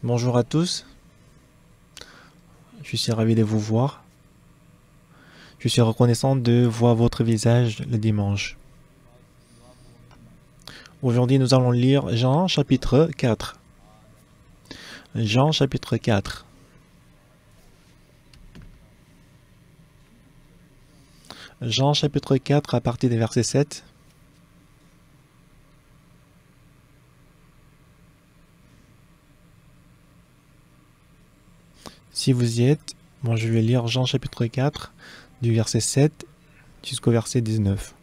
Bonjour à tous, je suis ravi de vous voir. Je suis reconnaissant de voir votre visage le dimanche. Aujourd'hui, nous allons lire Jean chapitre 4. Jean chapitre 4. Jean chapitre 4 à partir des versets 7. Si vous y êtes, je vais lire Jean chapitre 4 du verset 7 jusqu'au verset 19.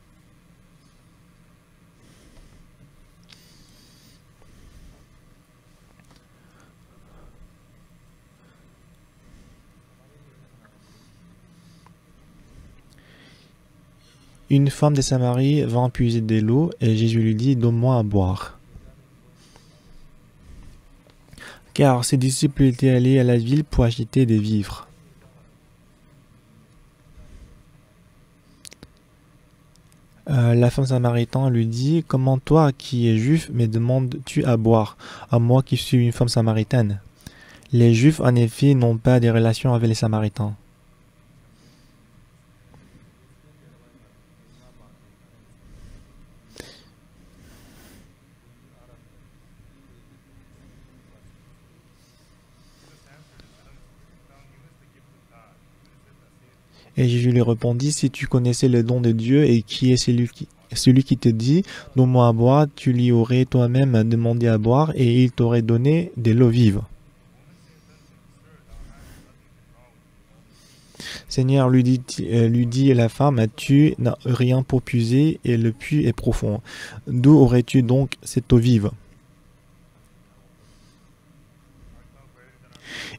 Une femme de Samarie vint puiser de l'eau et Jésus lui dit « Donne-moi à boire ». Car ses disciples étaient allés à la ville pour acheter des vivres. La femme samaritaine lui dit « Comment toi, qui es juif, me demandes-tu à boire, à moi qui suis une femme samaritaine ?» Les Juifs, en effet, n'ont pas de relations avec les Samaritains. Et Jésus lui répondit, si tu connaissais le don de Dieu et qui est celui qui te dit, donne-moi à boire, tu lui aurais toi-même demandé à boire et il t'aurait donné de l'eau vive. Seigneur, lui dit la femme, tu n'as rien pour puiser et le puits est profond. D'où aurais-tu donc cette eau vive?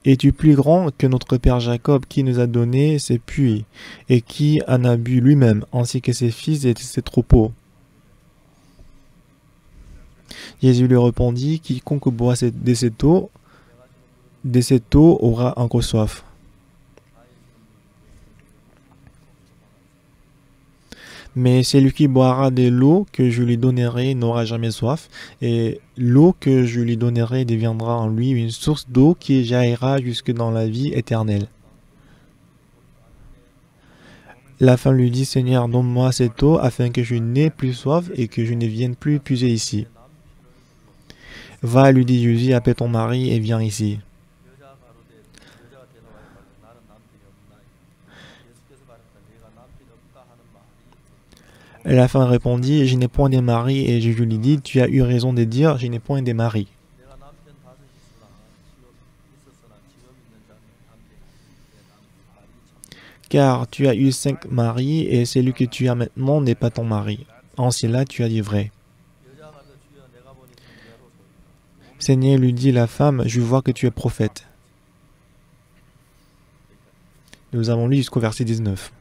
Es-tu plus grand que notre père Jacob qui nous a donné ces puits et qui en a bu lui-même, ainsi que ses fils et ses troupeaux? Jésus lui répondit, quiconque boit de cette eau aura encore soif. Mais celui qui boira de l'eau que je lui donnerai n'aura jamais soif, et l'eau que je lui donnerai deviendra en lui une source d'eau qui jaillira jusque dans la vie éternelle. La femme lui dit, Seigneur, donne-moi cette eau afin que je n'ai plus soif et que je ne vienne plus puiser ici. Va, lui dit Jésus, appelle ton mari et viens ici. La femme répondit, je n'ai point de mari, et Jésus lui dit, tu as eu raison de dire, je n'ai point de mari. Car tu as eu 5 maris, et celui que tu as maintenant n'est pas ton mari. En cela, tu as dit vrai. Seigneur, lui dit la femme, je vois que tu es prophète. Nous avons lu jusqu'au verset 19.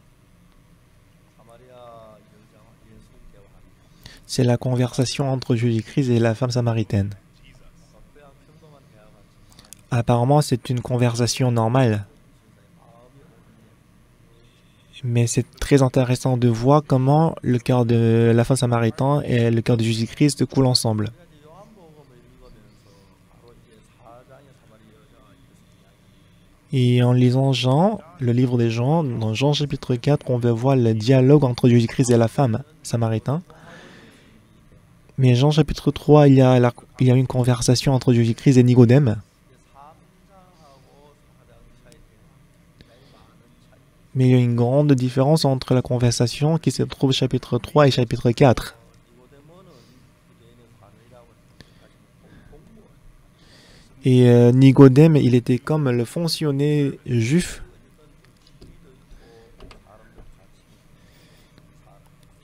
C'est la conversation entre Jésus-Christ et la femme samaritaine. Apparemment, c'est une conversation normale. Mais c'est très intéressant de voir comment le cœur de la femme samaritaine et le cœur de Jésus-Christ coulent ensemble. Et en lisant Jean, le livre des Jean, dans Jean chapitre 4, on va voir le dialogue entre Jésus-Christ et la femme samaritaine. Mais Jean chapitre 3, il y a une conversation entre Jésus-Christ et Nicodème. Mais il y a une grande différence entre la conversation qui se trouve chapitre 3 et chapitre 4. Et Nicodème, il était comme le fonctionnaire juif.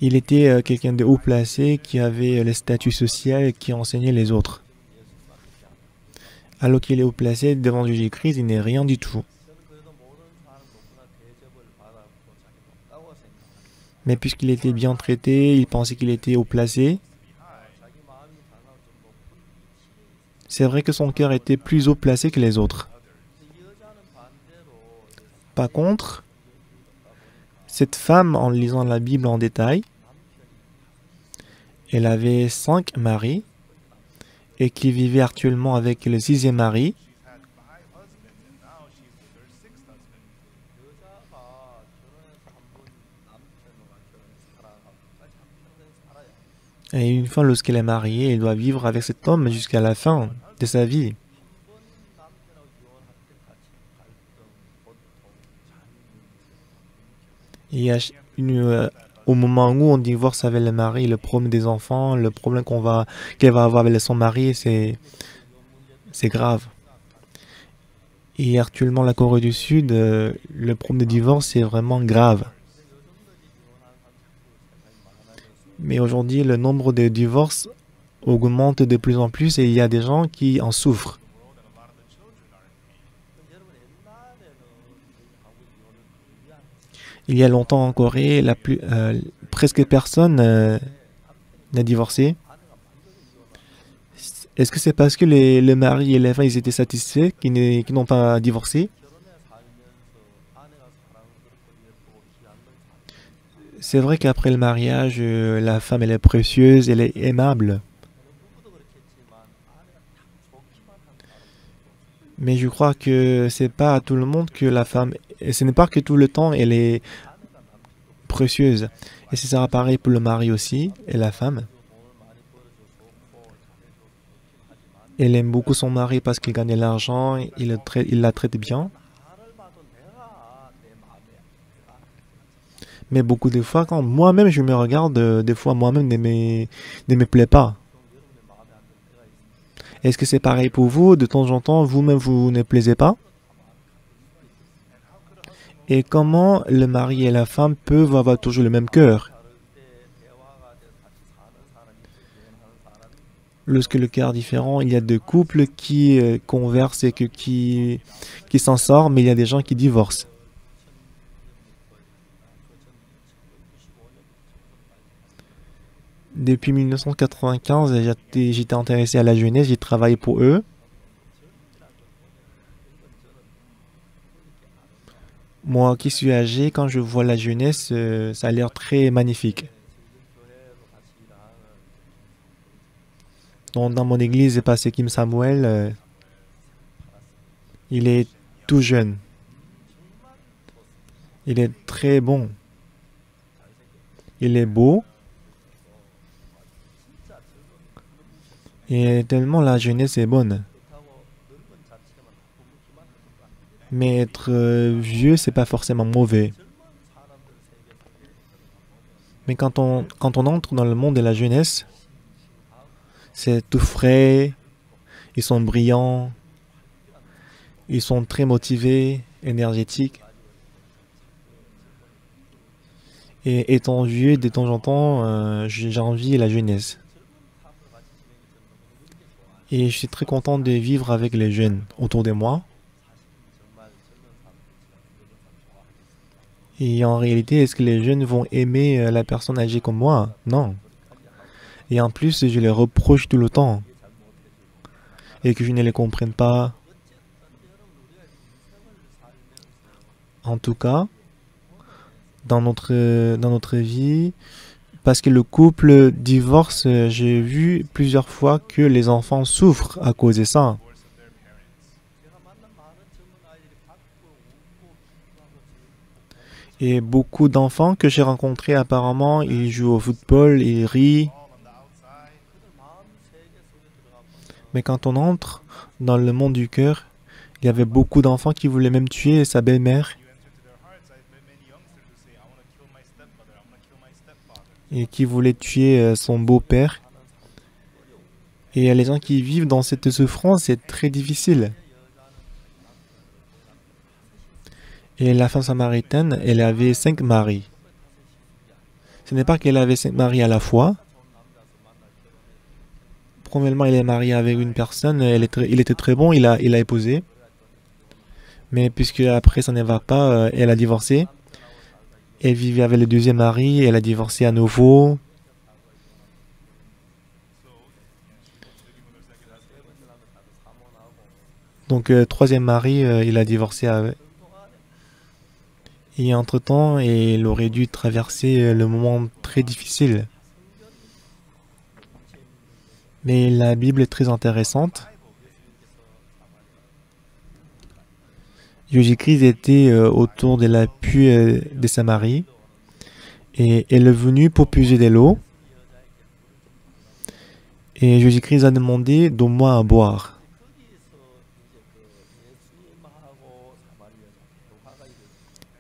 Il était quelqu'un de haut placé qui avait le statut social et qui enseignait les autres. Alors qu'il est haut placé devant Jésus-Christ, il n'est rien du tout. Mais puisqu'il était bien traité, il pensait qu'il était haut placé. C'est vrai que son cœur était plus haut placé que les autres. Par contre, cette femme, en lisant la Bible en détail, elle avait 5 maris et qui vivait actuellement avec le 6e mari. Et une fois lorsqu'elle est mariée, elle doit vivre avec cet homme jusqu'à la fin de sa vie. Il y a au moment où on divorce avec le mari, le problème des enfants, le problème qu'elle va avoir avec son mari, c'est grave. Et actuellement, la Corée du Sud, le problème de divorce est vraiment grave. Mais aujourd'hui, le nombre de divorces augmente de plus en plus et il y a des gens qui en souffrent. Il y a longtemps en Corée, presque personne n'a divorcé. Est-ce que c'est parce que le mari et les femmes ils étaient satisfaits qu'ils n'ont pas divorcé? C'est vrai qu'après le mariage, la femme elle est précieuse, elle est aimable. Mais je crois que c'est pas à tout le monde que la femme, et ce n'est pas que tout le temps elle est précieuse. Et c'est ça pareil pour le mari aussi et la femme. Elle aime beaucoup son mari parce qu'il gagne de l'argent, il la traite bien. Mais beaucoup de fois, quand moi-même je me regarde, des fois moi-même ne me plaît pas. Est-ce que c'est pareil pour vous? De temps en temps, vous-même vous ne plaisez pas? Et comment le mari et la femme peuvent avoir toujours le même cœur? Lorsque le cœur est différent, il y a des couples qui conversent et qui s'en sortent, mais il y a des gens qui divorcent. Depuis 1995, j'étais intéressé à la jeunesse, j'ai travaillé pour eux. Moi qui suis âgé, quand je vois la jeunesse, ça a l'air très magnifique. Dans mon église, Pasteur Kim Samuel, il est tout jeune. Il est très bon. Il est beau. Et tellement la jeunesse est bonne. Mais être vieux, c'est pas forcément mauvais. Mais quand on entre dans le monde de la jeunesse, c'est tout frais, ils sont brillants, ils sont très motivés, énergétiques. Et étant vieux, de temps en temps, j'ai envie la jeunesse. Et je suis très content de vivre avec les jeunes autour de moi. Et en réalité, est-ce que les jeunes vont aimer la personne âgée comme moi? Non. Et en plus, je les reproche tout le temps. Et que je ne les comprenne pas. En tout cas, dans notre vie, parce que le couple divorce, j'ai vu plusieurs fois que les enfants souffrent à cause de ça. Et beaucoup d'enfants que j'ai rencontrés apparemment, ils jouent au football, ils rient. Mais quand on entre dans le monde du cœur, il y avait beaucoup d'enfants qui voulaient même tuer sa belle-mère et qui voulaient tuer son beau-père. Et les gens qui vivent dans cette souffrance, c'est très difficile. Et la femme samaritaine, elle avait 5 maris. Ce n'est pas qu'elle avait 5 maris à la fois. Premièrement, elle est mariée avec une personne, il était très bon, il a épousé. Mais puisque après ça ne va pas, elle a divorcé. Elle vivait avec le deuxième mari, elle a divorcé à nouveau. Donc troisième mari, il a divorcé avec. Et entre-temps, elle aurait dû traverser le moment très difficile. Mais la Bible est très intéressante. Jésus-Christ était autour de la puits de Samarie et elle est venue pour puiser de l'eau. Et Jésus-Christ a demandé, donne-moi à boire.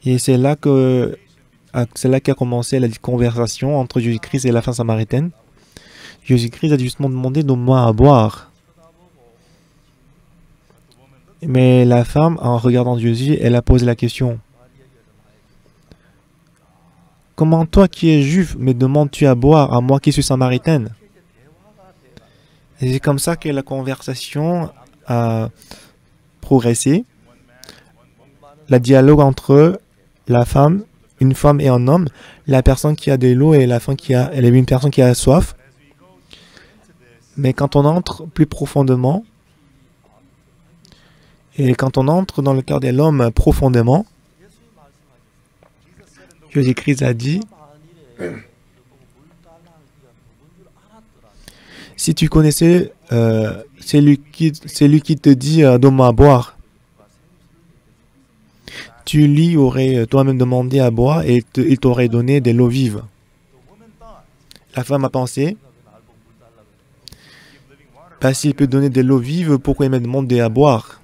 Et c'est là qu'a commencé la conversation entre Jésus-Christ et la femme samaritaine. Jésus-Christ a justement demandé, donne-moi à boire. Mais la femme, en regardant Jésus, elle a posé la question. Comment toi qui es juif me demandes-tu à boire à moi qui suis samaritaine? Et c'est comme ça que la conversation a progressé. Le dialogue entre la femme, une femme et un homme, la personne qui a de l'eau et une personne qui a soif. Mais quand on entre plus profondément, et quand on entre dans le cœur de l'homme profondément, Jésus-Christ a dit, si tu connaissais celui qui te dit donne-moi à boire, tu lui aurais toi-même demandé à boire et il t'aurait donné de l'eau vive. La femme a pensé, s'il peut donner de l'eau vive, pourquoi il me demande à boire?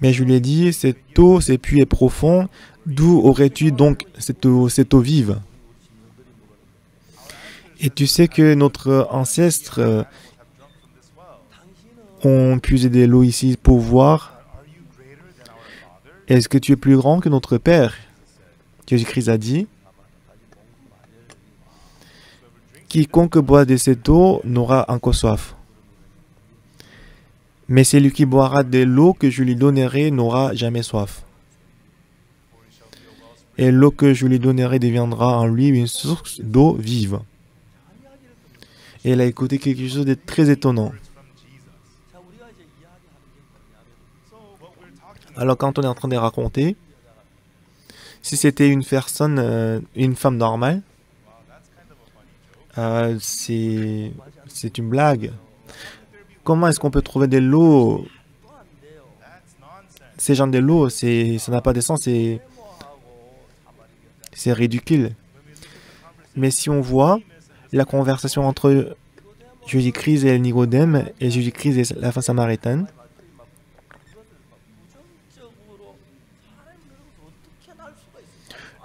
Mais je lui ai dit, cette eau, ce puits est profond, d'où aurais-tu donc cette eau vive? Et tu sais que notre ancêtre ont puisé de l'eau ici pour voir. Est-ce que tu es plus grand que notre Père? Jésus-Christ a dit, quiconque boit de cette eau n'aura encore soif. Mais celui qui boira de l'eau que je lui donnerai n'aura jamais soif. Et l'eau que je lui donnerai deviendra en lui une source d'eau vive. Et elle a écouté quelque chose de très étonnant. Alors quand on est en train de raconter, si c'était une personne, une femme normale, c'est une blague. Comment est-ce qu'on peut trouver de l'eau? Ces gens de l'eau, ça n'a pas de sens, c'est ridicule. Mais si on voit la conversation entre Jésus-Christ et Nicodème et Jésus-Christ et la femme samaritaine,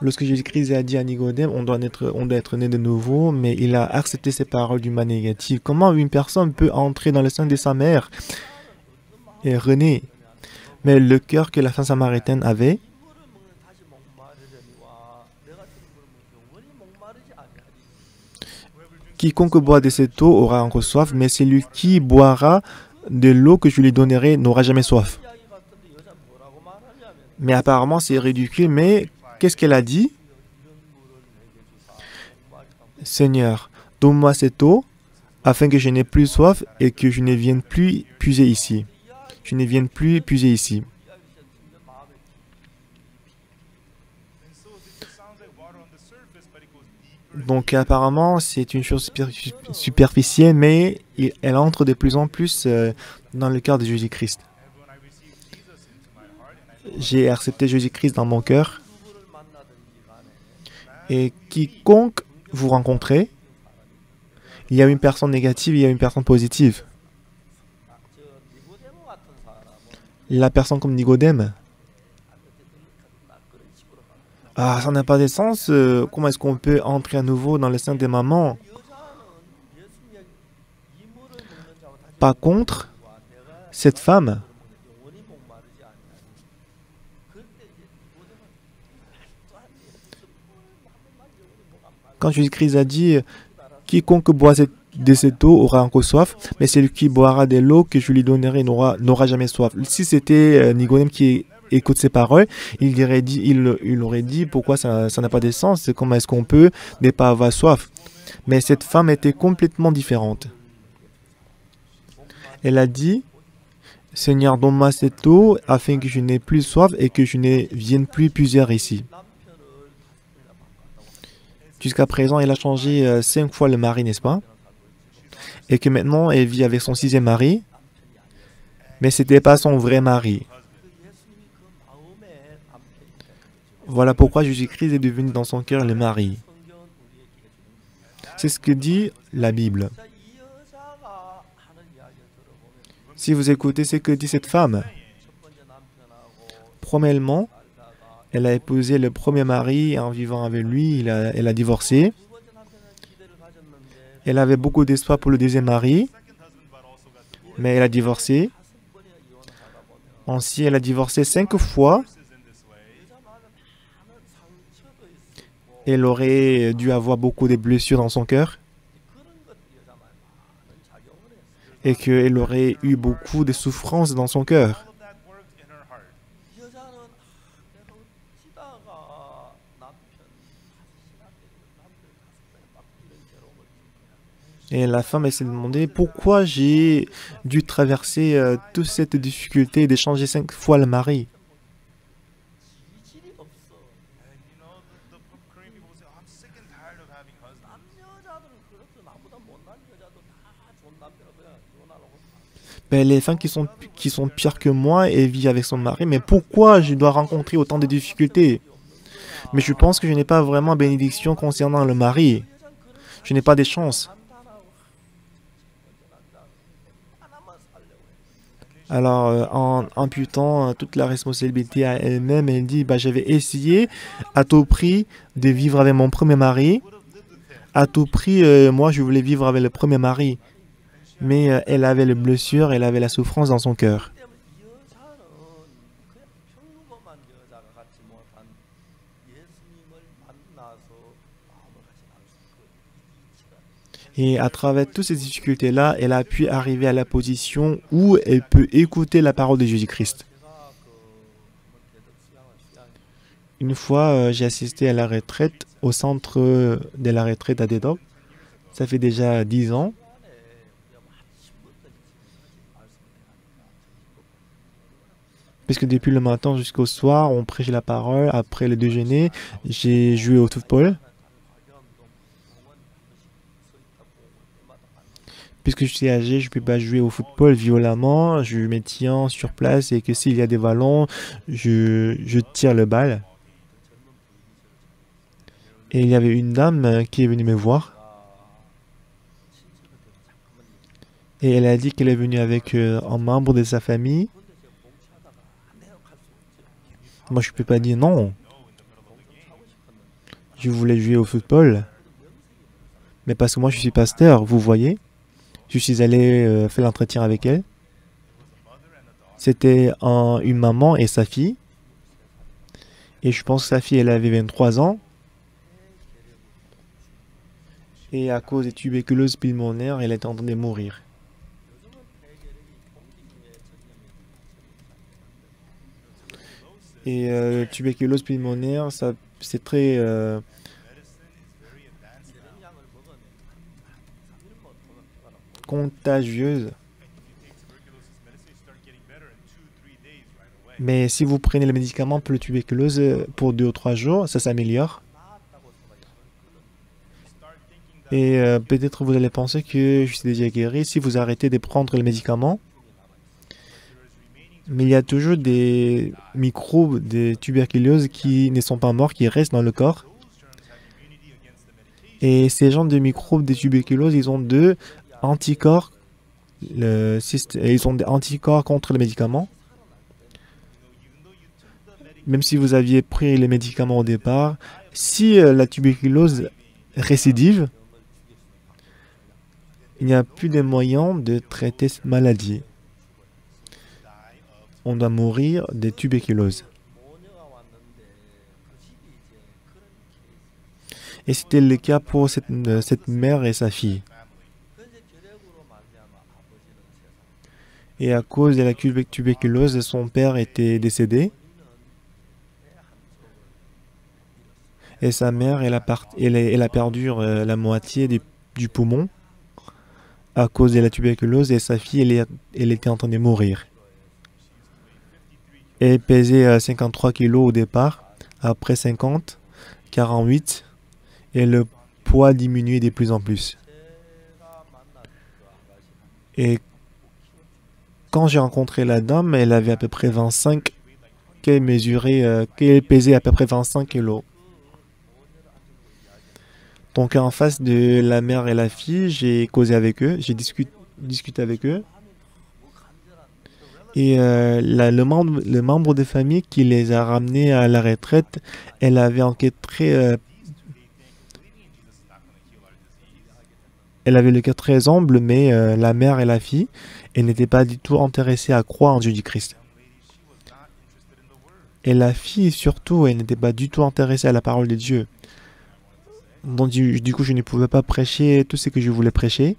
lorsque Jésus-Christ a dit à Nicodème, on doit être né de nouveau, mais il a accepté ces paroles d'une manière négative. Comment une personne peut entrer dans le sein de sa mère et renaître? Mais le cœur que la femme samaritaine avait, quiconque boit de cette eau aura encore soif, mais celui qui boira de l'eau que je lui donnerai n'aura jamais soif. Mais apparemment, c'est ridicule, mais qu'est-ce qu'elle a dit? Seigneur, donne-moi cette eau afin que je n'ai plus soif et que je ne vienne plus puiser ici. Je ne vienne plus puiser ici. Donc apparemment, c'est une chose superficielle, mais elle entre de plus en plus dans le cœur de Jésus-Christ. J'ai accepté Jésus-Christ dans mon cœur. Et quiconque vous rencontrez, il y a une personne négative, il y a une personne positive. La personne comme Nicodème, ça n'a pas de sens. Comment est-ce qu'on peut entrer à nouveau dans le sein des mamans? Par contre, cette femme, quand Jésus-Christ a dit « Quiconque boit de cette eau aura encore soif, mais celui qui boira de l'eau que je lui donnerai n'aura jamais soif. » Si c'était Nicodème qui écoute ces paroles, il aurait dit « Pourquoi ça n'a pas de sens? Comment est-ce qu'on peut ne pas avoir soif ?» Mais cette femme était complètement différente. Elle a dit « Seigneur, donne-moi cette eau afin que je n'ai plus soif et que je ne vienne plus puiser ici. » Jusqu'à présent, elle a changé 5 fois le mari, n'est-ce pas? Et que maintenant, elle vit avec son 6e mari, mais ce n'était pas son vrai mari. Voilà pourquoi Jésus-Christ est devenu dans son cœur le mari. C'est ce que dit la Bible. Si vous écoutez ce que dit cette femme, premièrement, elle a épousé le premier mari en vivant avec lui, elle a divorcé. Elle avait beaucoup d'espoir pour le deuxième mari, mais elle a divorcé. Ainsi, elle a divorcé 5 fois. Elle aurait dû avoir beaucoup de blessures dans son cœur et qu'elle aurait eu beaucoup de souffrances dans son cœur. Et la femme, elle s'est demandé pourquoi j'ai dû traverser toute cette difficulté d'échanger 5 fois le mari. Ben, les femmes qui sont pires que moi et vivent avec son mari, mais pourquoi je dois rencontrer autant de difficultés? Mais je pense que je n'ai pas vraiment bénédiction concernant le mari. Je n'ai pas de chance. Alors, en imputant toute la responsabilité à elle-même, elle dit, bah, j'avais essayé à tout prix de vivre avec mon premier mari. À tout prix, moi, je voulais vivre avec le premier mari. Mais elle avait les blessures, elle avait la souffrance dans son cœur. Et à travers toutes ces difficultés-là, elle a pu arriver à la position où elle peut écouter la parole de Jésus-Christ. Une fois, j'ai assisté à la retraite au centre de la retraite à Dedok. Ça fait déjà 10 ans. Puisque depuis le matin jusqu'au soir, on prêchait la parole. Après le déjeuner, j'ai joué au football. Puisque je suis âgé, je ne peux pas jouer au football violemment. Je me tiens sur place et que s'il y a des ballons, je tire le bal. Et il y avait une dame qui est venue me voir. Et elle a dit qu'elle est venue avec un membre de sa famille. Moi, je ne peux pas dire non. Je voulais jouer au football. Mais parce que moi, je suis pasteur, vous voyez. Je suis allé faire l'entretien avec elle. C'était une maman et sa fille. Et je pense que sa fille, elle avait 23 ans. Et à cause de tuberculose pulmonaire, elle était en train de mourir. Et tuberculose pulmonaire, c'est très contagieuse. Mais si vous prenez le médicament pour le tuberculose pour 2 ou 3 jours, ça s'améliore. Et peut-être vous allez penser que je suis déjà guéri si vous arrêtez de prendre le médicament. Mais il y a toujours des microbes de tuberculose qui ne sont pas morts, qui restent dans le corps. Et ces genres de microbes de tuberculose, ils ont des anticorps. Ils ont des anticorps contre le médicament. Même si vous aviez pris les médicaments au départ, si la tuberculose récidive, il n'y a plus de moyens de traiter cette maladie. On doit mourir de tuberculose. Et c'était le cas pour cette mère et sa fille. Et à cause de la tuberculose, son père était décédé. Et sa mère, elle a perdu la moitié du poumon à cause de la tuberculose. Et sa fille, elle était en train de mourir. Elle pesait 53 kilos au départ. Après 50, 48. Et le poids diminuait de plus en plus. Et quand j'ai rencontré la dame, elle avait à peu près 25 qu'elle pesait à peu près 25 kilos. Donc en face de la mère et la fille, j'ai causé avec eux, discuté avec eux. Et le membre de famille qui les a ramenés à la retraite, elle avait elle avait le cœur très humble, mais la mère et la fille, elles n'étaient pas du tout intéressées à croire en Jésus-Christ. Et la fille, surtout, elle n'était pas du tout intéressée à la parole de Dieu. Donc, du coup, je ne pouvais pas prêcher tout ce que je voulais prêcher.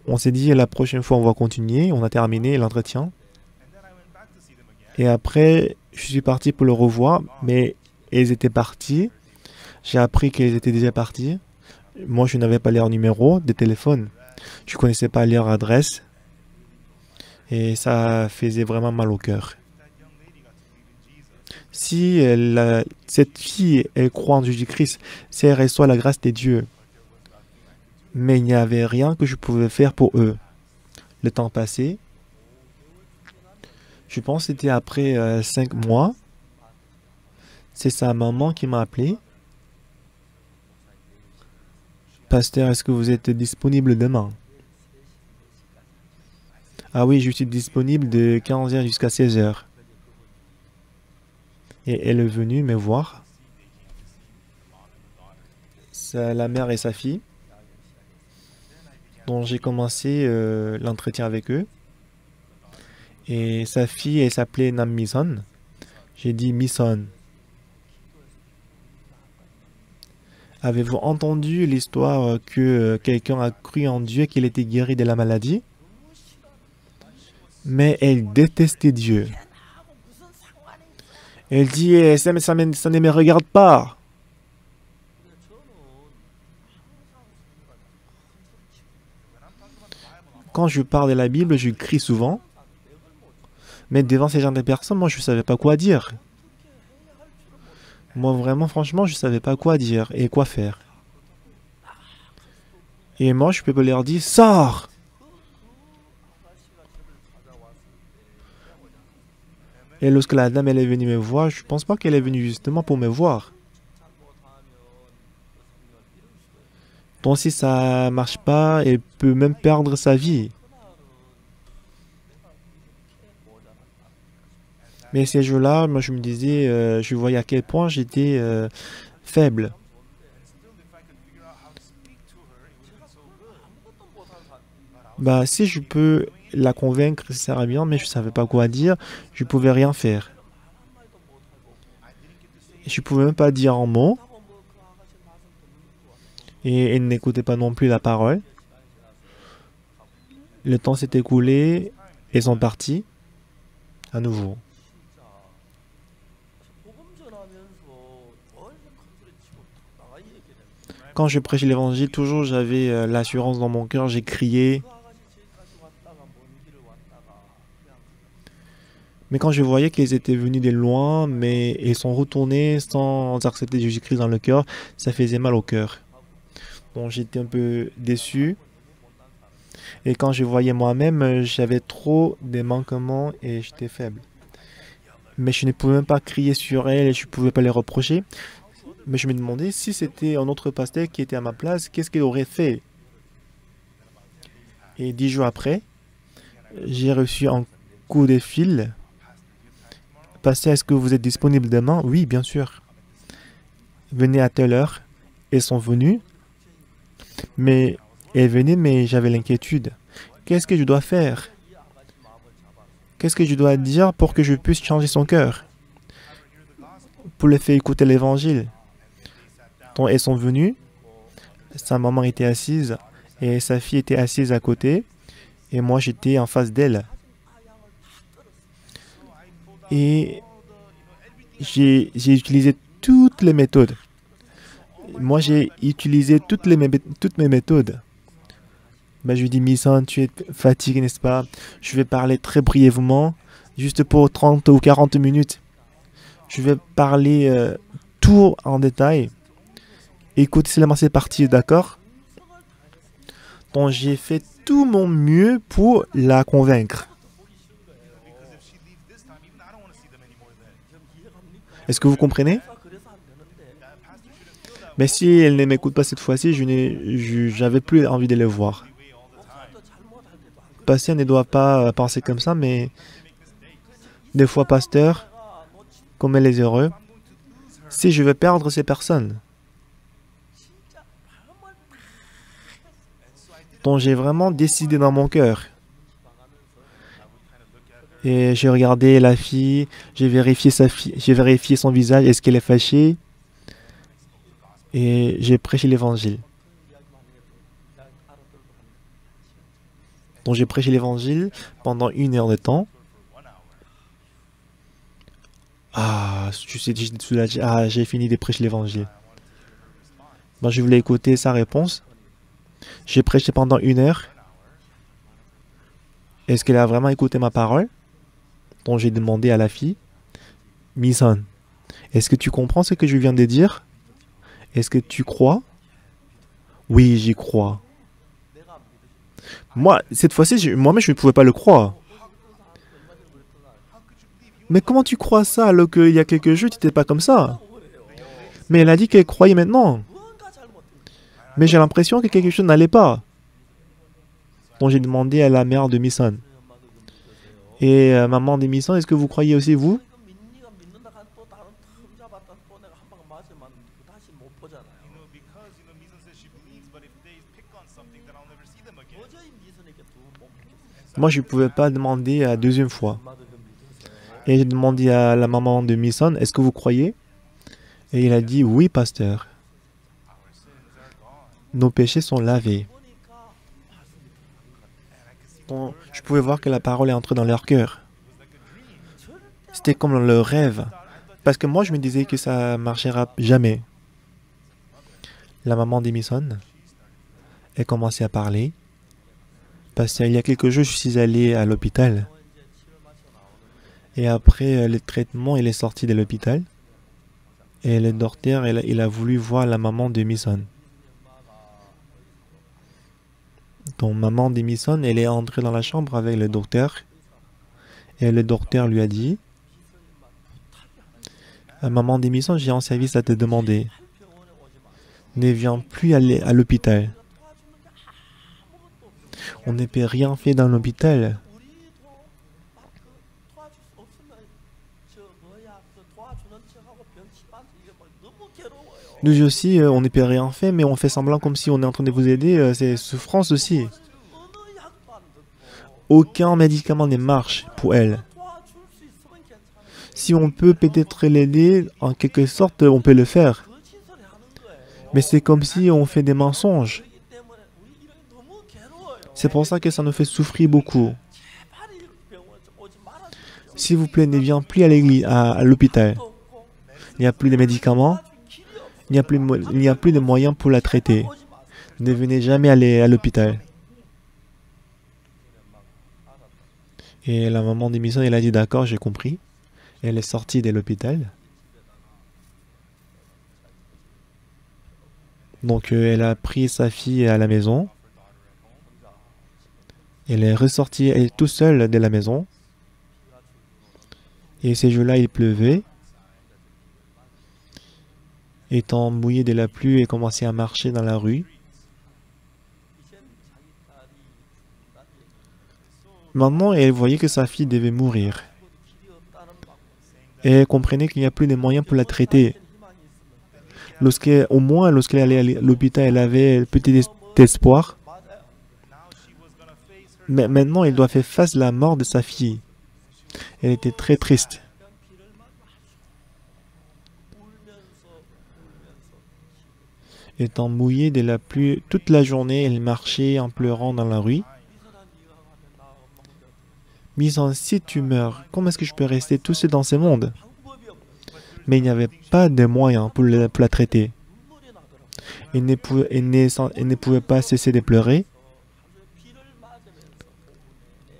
On s'est dit, la prochaine fois, on va continuer. On a terminé l'entretien. Et après, je suis parti pour le revoir, mais elles étaient parties. J'ai appris qu'elles étaient déjà parties. Moi, je n'avais pas leur numéro de téléphone. Je ne connaissais pas leur adresse. Et ça faisait vraiment mal au cœur. Si cette fille, elle croit en Jésus-Christ, si elle reçoit la grâce de Dieu, mais il n'y avait rien que je pouvais faire pour eux. Le temps passé, je pense que c'était après 5 mois, c'est sa maman qui m'a appelé. Pasteur, est-ce que vous êtes disponible demain? Ah oui, je suis disponible de 15h jusqu'à 16h. Et elle est venue me voir. C'est la mère et sa fille. Donc j'ai commencé l'entretien avec eux. Et sa fille, elle s'appelait Nam Mison. J'ai dit Mison. Avez-vous entendu l'histoire que quelqu'un a cru en Dieu qu'il était guéri de la maladie? Mais elle détestait Dieu. Elle dit, ça ne me regarde pas. Quand je parle de la Bible, je crie souvent. Mais devant ces genre de personnes, moi, je ne savais pas quoi dire. Moi, vraiment, franchement, je ne savais pas quoi dire et quoi faire. Et moi, je peux leur dire, sors! Et lorsque la dame elle est venue me voir, je ne pense pas qu'elle est venue justement pour me voir. Donc si ça ne marche pas, elle peut même perdre sa vie. Mais ces jours-là, moi je me disais, je voyais à quel point j'étais faible. Bah si je peux la convaincre, ça sert à bien, mais je ne savais pas quoi dire, je ne pouvais rien faire. Je ne pouvais même pas dire un mot. Et elle n'écoutait pas non plus la parole. Le temps s'est écoulé, ils sont partis à nouveau. Quand je prêchais l'évangile, toujours j'avais l'assurance dans mon cœur, j'ai crié. Mais quand je voyais qu'ils étaient venus de loin, mais ils sont retournés sans accepter Jésus-Christ dans le cœur, ça faisait mal au cœur. Donc j'étais un peu déçu. Et quand je voyais moi-même, j'avais trop de manquements et j'étais faible. Mais je ne pouvais même pas crier sur elle et je ne pouvais pas les reprocher. Mais je me demandais si c'était un autre pasteur qui était à ma place, qu'est-ce qu'il aurait fait? Et 10 jours après, j'ai reçu un coup de fil. Pasteur, est-ce que vous êtes disponible demain? Oui, bien sûr. Venez à telle heure. Ils sont venus. Mais ils venaient, mais j'avais l'inquiétude. Qu'est-ce que je dois faire? Qu'est-ce que je dois dire pour que je puisse changer son cœur? Pour le faire écouter l'évangile. Donc, ils sont venus. Sa maman était assise et sa fille était assise à côté. Et moi, j'étais en face d'elle. Et j'ai utilisé toutes les méthodes. Moi, j'ai utilisé toutes mes méthodes. Ben, je lui dis, Missan, tu es fatigué, n'est-ce pas? Je vais parler très brièvement, juste pour 30 ou 40 minutes. Je vais parler tout en détail. Écoute seulement ces parties, d'accord? Donc, j'ai fait tout mon mieux pour la convaincre. Est-ce que vous comprenez? Mais si elle ne m'écoute pas cette fois-ci, j'avais plus envie de les voir. Pasteur ne doit pas penser comme ça, mais des fois, pasteur, comme elle est heureux, si je veux perdre ces personnes dont j'ai vraiment décidé dans mon cœur. Et j'ai regardé la fille, j'ai vérifié son visage, est-ce qu'elle est fâchée? Et j'ai prêché l'évangile. Donc j'ai prêché l'évangile pendant 1 heure de temps. Ah, tu sais, j'étais soulagé. Ah, j'ai fini de prêcher l'évangile. Moi, je voulais écouter sa réponse. J'ai prêché pendant 1 heure. Est-ce qu'elle a vraiment écouté ma parole? Donc j'ai demandé à la fille, Misan, est-ce que tu comprends ce que je viens de dire? Est-ce que tu crois? Oui, j'y crois. Moi, cette fois-ci, moi-même, je ne pouvais pas le croire. Mais comment tu crois ça alors qu'il y a quelques jours, tu n'étais pas comme ça? Mais elle a dit qu'elle croyait maintenant. Mais j'ai l'impression que quelque chose n'allait pas. Donc j'ai demandé à la mère de Misan. Et maman de Misan, est-ce que vous croyez aussi, vous? Moi, je ne pouvais pas demander la deuxième fois. Et j'ai demandé à la maman de Misan, est-ce que vous croyez? Et il a dit, oui, pasteur. Nos péchés sont lavés. Donc, je pouvais voir que la parole est entrée dans leur cœur. C'était comme le rêve. Parce que moi, je me disais que ça marchera jamais. La maman d'Emison, elle commençait à parler. Parce qu'il y a quelques jours, je suis allé à l'hôpital. Et après le traitement, il est sorti de l'hôpital. Et le docteur, il a voulu voir la maman d'Emison. Donc, maman d'Emison, elle est entrée dans la chambre avec le docteur. Et le docteur lui a dit, maman d'Emison, j'ai un service à te demander. Ne viens plus aller à l'hôpital. On ne peut rien faire dans l'hôpital. Nous aussi, on ne peut rien faire, mais on fait semblant comme si on est en train de vous aider. C'est souffrance aussi. Aucun médicament ne marche pour elle. Si on peut peut-être l'aider, en quelque sorte, on peut le faire. Mais c'est comme si on fait des mensonges. C'est pour ça que ça nous fait souffrir beaucoup. S'il vous plaît, ne viens plus à l'église, à l'hôpital. Il n'y a plus de médicaments. Il n'y a plus de moyens pour la traiter. Ne venez jamais aller à l'hôpital. Et la maman d'Emison, elle a dit d'accord, j'ai compris. Elle est sortie de l'hôpital. Donc elle a pris sa fille à la maison. Elle est ressortie, elle est toute seule de la maison. Et ces jours-là, il pleuvait. Étant mouillée de la pluie, elle commençait à marcher dans la rue. Maintenant, elle voyait que sa fille devait mourir. Et elle comprenait qu'il n'y a plus de moyens pour la traiter. Au moins, lorsqu'elle allait à l'hôpital, elle avait petit espoir. Mais maintenant, elle doit faire face à la mort de sa fille. Elle était très triste. Étant mouillée de la pluie, toute la journée, elle marchait en pleurant dans la rue. Misan, si tu meurs, comment est-ce que je peux rester tout seul dans ce monde? Mais il n'y avait pas de moyens pour la traiter. Elle ne pouvait pas cesser de pleurer.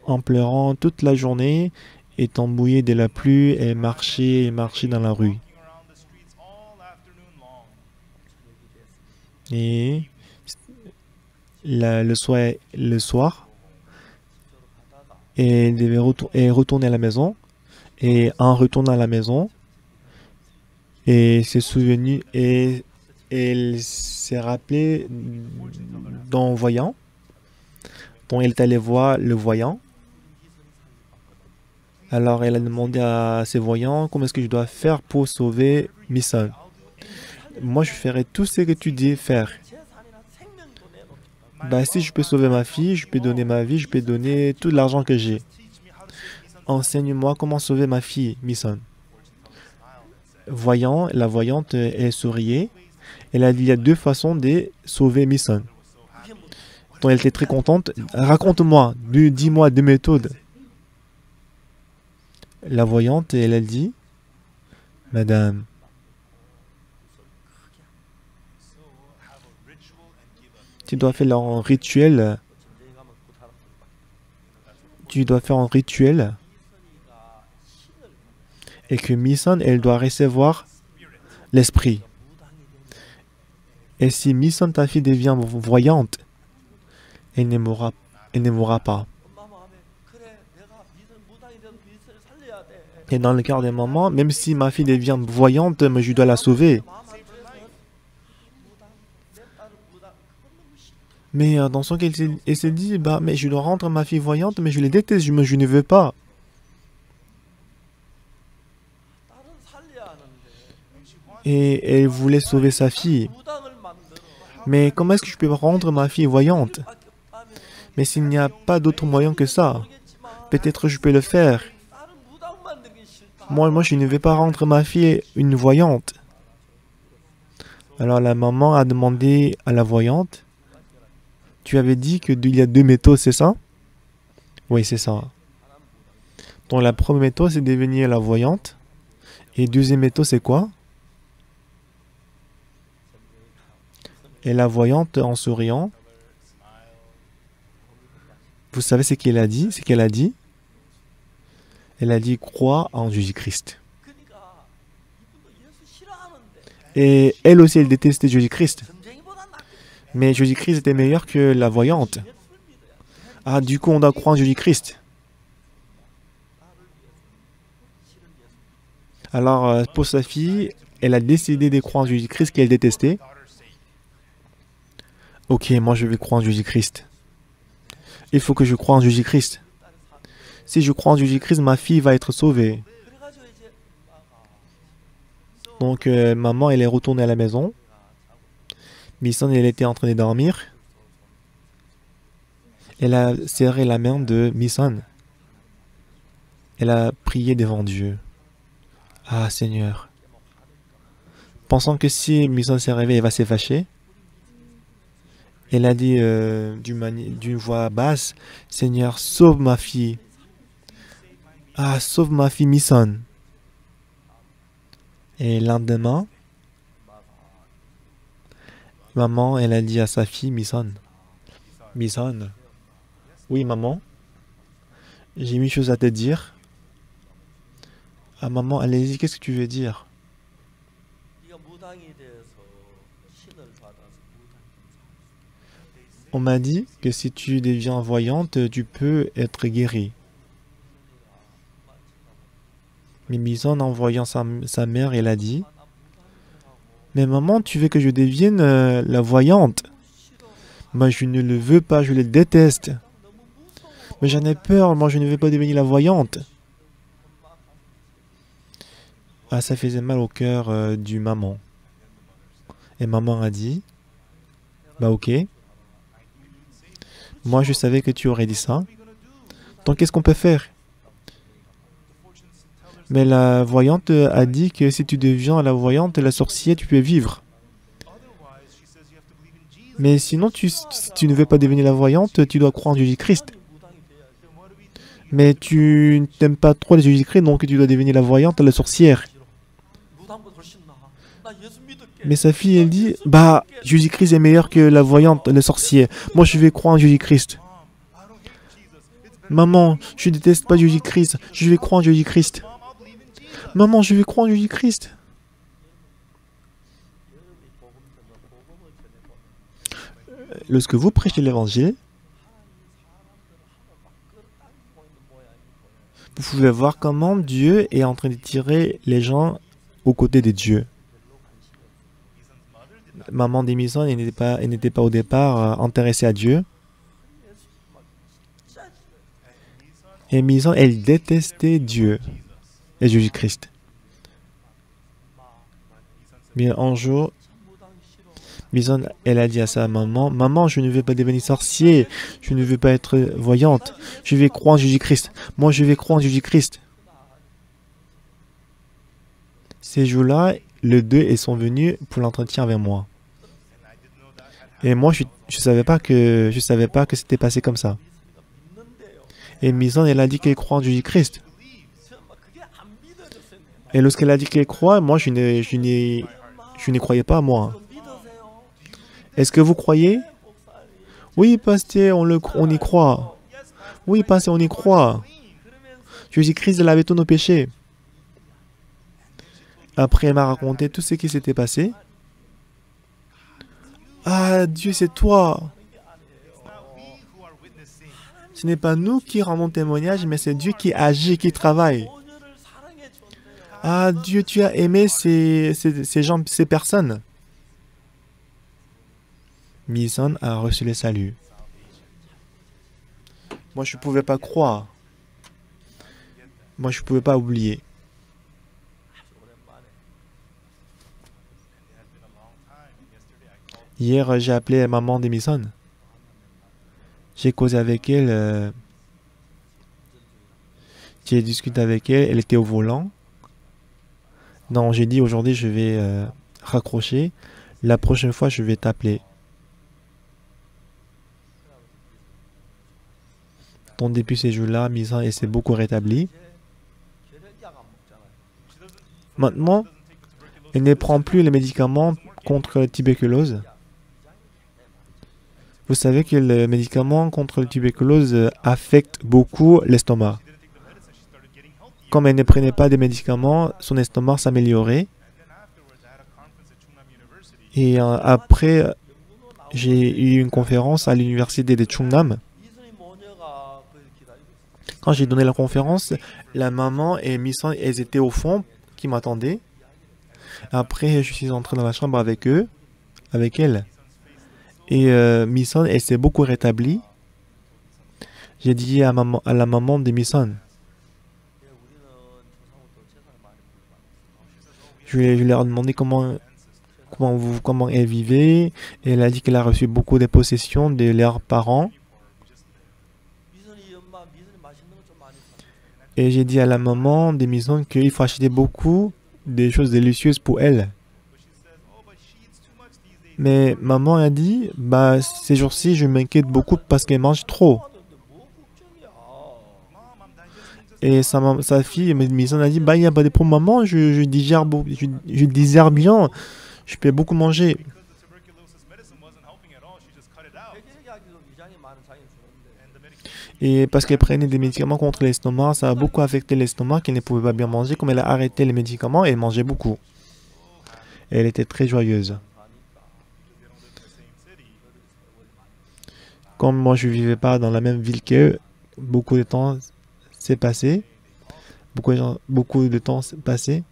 En pleurant toute la journée, étant mouillée de la pluie, elle marchait et marchait dans la rue. Et le soir, elle devait retourner à la maison. Et en retournant à la maison, et s'est souvenu et elle s'est rappelée d'un voyant, dont elle est allée voir le voyant. Alors elle a demandé à ses voyants comment est-ce que je dois faire pour sauver Mison. Moi je ferai tout ce que tu dis faire. Bah si je peux sauver ma fille, je peux donner ma vie, je peux donner tout l'argent que j'ai. Enseigne-moi comment sauver ma fille, Mison. Voyant, la voyante, elle souriait. Elle a dit il y a deux façons de sauver Mison. Donc elle était très contente. Raconte-moi, dis-moi deux méthodes. La voyante, elle a dit, Madame, tu dois faire un rituel. Tu dois faire un rituel. Et que Mison, elle doit recevoir l'esprit. Et si Mison, ta fille, devient voyante, elle ne mourra, elle ne mourra pas. Et dans le cœur des mamans, même si ma fille devient voyante, mais je dois la sauver. Mais dans son cas, elle s'est dit, bah, mais je dois rendre ma fille voyante, mais je les déteste, je ne veux pas. Et elle voulait sauver sa fille. Mais comment est-ce que je peux rendre ma fille voyante? Mais s'il n'y a pas d'autre moyen que ça, peut-être je peux le faire. Moi, je ne vais pas rendre ma fille une voyante. Alors la maman a demandé à la voyante, tu avais dit qu'il y a deux méthodes, c'est ça? Oui, c'est ça. Donc la première méthode, c'est de devenir la voyante. Et deuxième méthode, c'est quoi? Et la voyante, en souriant, vous savez ce qu'elle a dit? Ce qu'elle a dit? Elle a dit, crois en Jésus-Christ. Et elle aussi, elle détestait Jésus-Christ. Mais Jésus-Christ était meilleur que la voyante. Ah, du coup, on doit croire en Jésus-Christ. Alors, pour sa fille, elle a décidé de croire en Jésus-Christ qu'elle détestait. Ok, moi je vais croire en Jésus-Christ. Il faut que je croie en Jésus-Christ. Si je crois en Jésus-Christ, ma fille va être sauvée. Donc, maman, elle est retournée à la maison. Mison, elle était en train de dormir. Elle a serré la main de Mison. Elle a prié devant Dieu. Ah, Seigneur. Pensant que si Mison s'est réveillée, elle va se fâcher. Elle a dit d'une voix basse, Seigneur, sauve ma fille. Ah, sauve ma fille Mison. Et le lendemain, maman, elle a dit à sa fille Mison. Mison. Oui, maman. J'ai une chose à te dire. Ah, maman, allez-y, qu'est-ce que tu veux dire? On m'a dit que si tu deviens voyante, tu peux être guéri. Mais Mison, en voyant sa mère, elle a dit, mais maman, tu veux que je devienne la voyante? Moi, je ne le veux pas, je le déteste. Mais j'en ai peur, moi, je ne veux pas devenir la voyante. Ah, ça faisait mal au cœur du maman. Et maman a dit, bah ok. Moi, je savais que tu aurais dit ça. Donc, qu'est-ce qu'on peut faire? Mais la voyante a dit que si tu deviens la voyante, la sorcière, tu peux vivre. Mais sinon, si tu ne veux pas devenir la voyante, tu dois croire en Jésus-Christ. Mais tu n'aimes pas trop les Jésus-Christ, donc tu dois devenir la voyante, la sorcière. Mais sa fille, elle dit, bah, Jésus-Christ est meilleur que la voyante, le sorcier. Moi, je vais croire en Jésus-Christ. Maman, je ne déteste pas Jésus-Christ. Je vais croire en Jésus-Christ. Maman, je vais croire en Jésus-Christ. Lorsque vous prêchez l'évangile, vous pouvez voir comment Dieu est en train de tirer les gens aux côtés de Dieu. Maman de Mison, elle n'était pas au départ intéressée à Dieu. Et Mison, elle détestait Dieu et Jésus-Christ. Mais un jour, Mison, elle a dit à sa maman, maman, je ne veux pas devenir sorcier, je ne veux pas être voyante, je vais croire en Jésus-Christ. Moi, je vais croire en Jésus-Christ. Ces jours-là, les deux ils sont venus pour l'entretien avec moi. Et moi, je savais pas que c'était passé comme ça. Et Mison, elle a dit qu'elle croit en Jésus-Christ. Et lorsqu'elle a dit qu'elle croit, moi, je n'y croyais pas, moi. Est-ce que vous croyez? Oui, pasteur, on y croit. Oui, pasteur, on y croit. Jésus-Christ, il avait tous nos péchés. Après, elle m'a raconté tout ce qui s'était passé. Ah, Dieu, c'est toi. Ce n'est pas nous qui rendons témoignage, mais c'est Dieu qui agit, qui travaille. Ah, Dieu, tu as aimé ces gens, ces personnes. Mison a reçu le salut. Moi, je ne pouvais pas croire. Moi, je ne pouvais pas oublier. Hier, j'ai appelé la maman de Mison. J'ai causé avec elle. J'ai discuté avec elle. Elle était au volant. Non, j'ai dit aujourd'hui, je vais raccrocher. La prochaine fois, je vais t'appeler. Donc, depuis ces jours-là, Mison s'est beaucoup rétablie. Maintenant, elle ne prend plus les médicaments contre la tuberculose. Vous savez que le médicament contre la tuberculose affecte beaucoup l'estomac. Comme elle ne prenait pas de médicaments, son estomac s'améliorait. Et après, j'ai eu une conférence à l'université de Chungnam. Quand j'ai donné la conférence, la maman et Mison, elles étaient au fond, qui m'attendaient. Après, je suis entré dans la chambre avec eux, avec elle. Et Mison, elle s'est beaucoup rétablie. J'ai dit à la maman de Mison. Je leur ai demandé comment elle vivait. Et elle a dit qu'elle a reçu beaucoup de possessions de leurs parents. Et j'ai dit à la maman de Mison qu'il faut acheter beaucoup de choses délicieuses pour elle. Mais maman a dit, bah, ces jours-ci, je m'inquiète beaucoup parce qu'elle mange trop. Et sa fille, Mison, a dit, bah, il n'y a pas de problème, maman, je digère bien, je peux beaucoup manger. Et parce qu'elle prenait des médicaments contre l'estomac, ça a beaucoup affecté l'estomac, qu'elle ne pouvait pas bien manger. Comme elle a arrêté les médicaments, elle mangeait beaucoup. Et elle était très joyeuse. Comme moi, je ne vivais pas dans la même ville qu'eux, beaucoup de temps s'est passé. Beaucoup de temps s'est passé.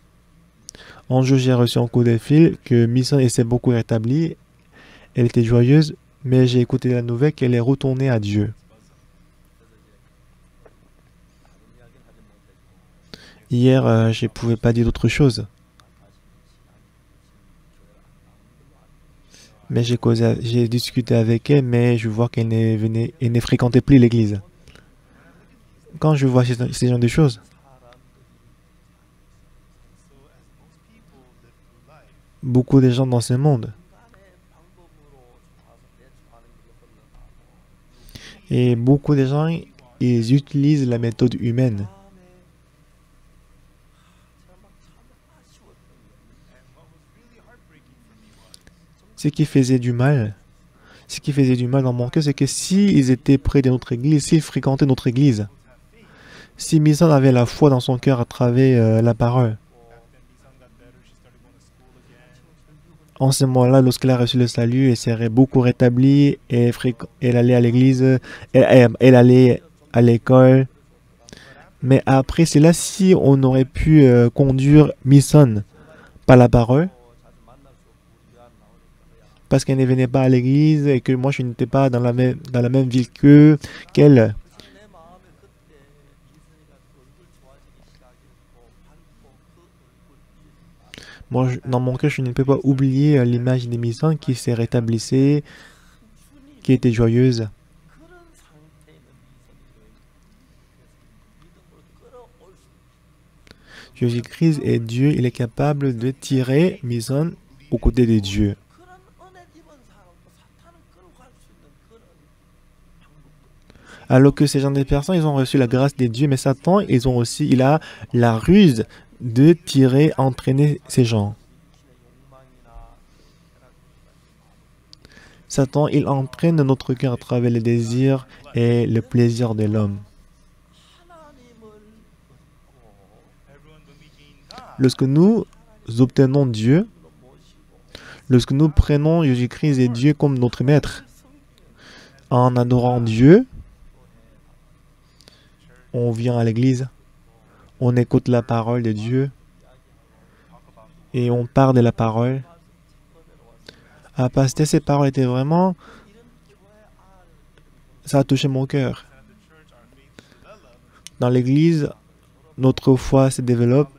Un jour, j'ai reçu un coup de fil que Mison s'est beaucoup rétablie. Elle était joyeuse, mais j'ai écouté la nouvelle qu'elle est retournée à Dieu. Hier, je ne pouvais pas dire d'autre chose. Mais j'ai discuté avec elle, mais je vois qu'elle ne fréquentait plus l'église. Quand je vois ces genre de choses, beaucoup de gens dans ce monde, et beaucoup de gens, ils utilisent la méthode humaine. Ce qui faisait du mal dans mon cœur, c'est que s'ils étaient près de notre église, s'ils fréquentaient notre église, si Mison avait la foi dans son cœur à travers la parole, en ce moment-là, lorsqu'elle a reçu le salut, elle serait beaucoup rétablie, et elle allait à l'église, elle allait à l'école. Mais après cela, si on aurait pu conduire Mison pas la parole, parce qu'elle ne venait pas à l'église et que moi je n'étais pas dans dans la même ville qu'elle. Moi, dans mon cœur, je ne peux pas oublier l'image d'Émission qui s'est rétablissée, qui était joyeuse. Jésus-Christ est Dieu, il est capable de tirer Mison aux côtés de Dieu. Alors que ces gens de personnes, ils ont reçu la grâce de Dieu, mais Satan, il a la ruse de tirer, entraîner ces gens. Satan, il entraîne notre cœur à travers les désirs et le plaisir de l'homme. Lorsque nous obtenons Dieu, lorsque nous prenons Jésus-Christ et Dieu comme notre maître, en adorant Dieu, on vient à l'église, on écoute la parole de Dieu et on parle de la parole. Ah, pasteur, ces paroles étaient vraiment... Ça a touché mon cœur. Dans l'église, notre foi se développe.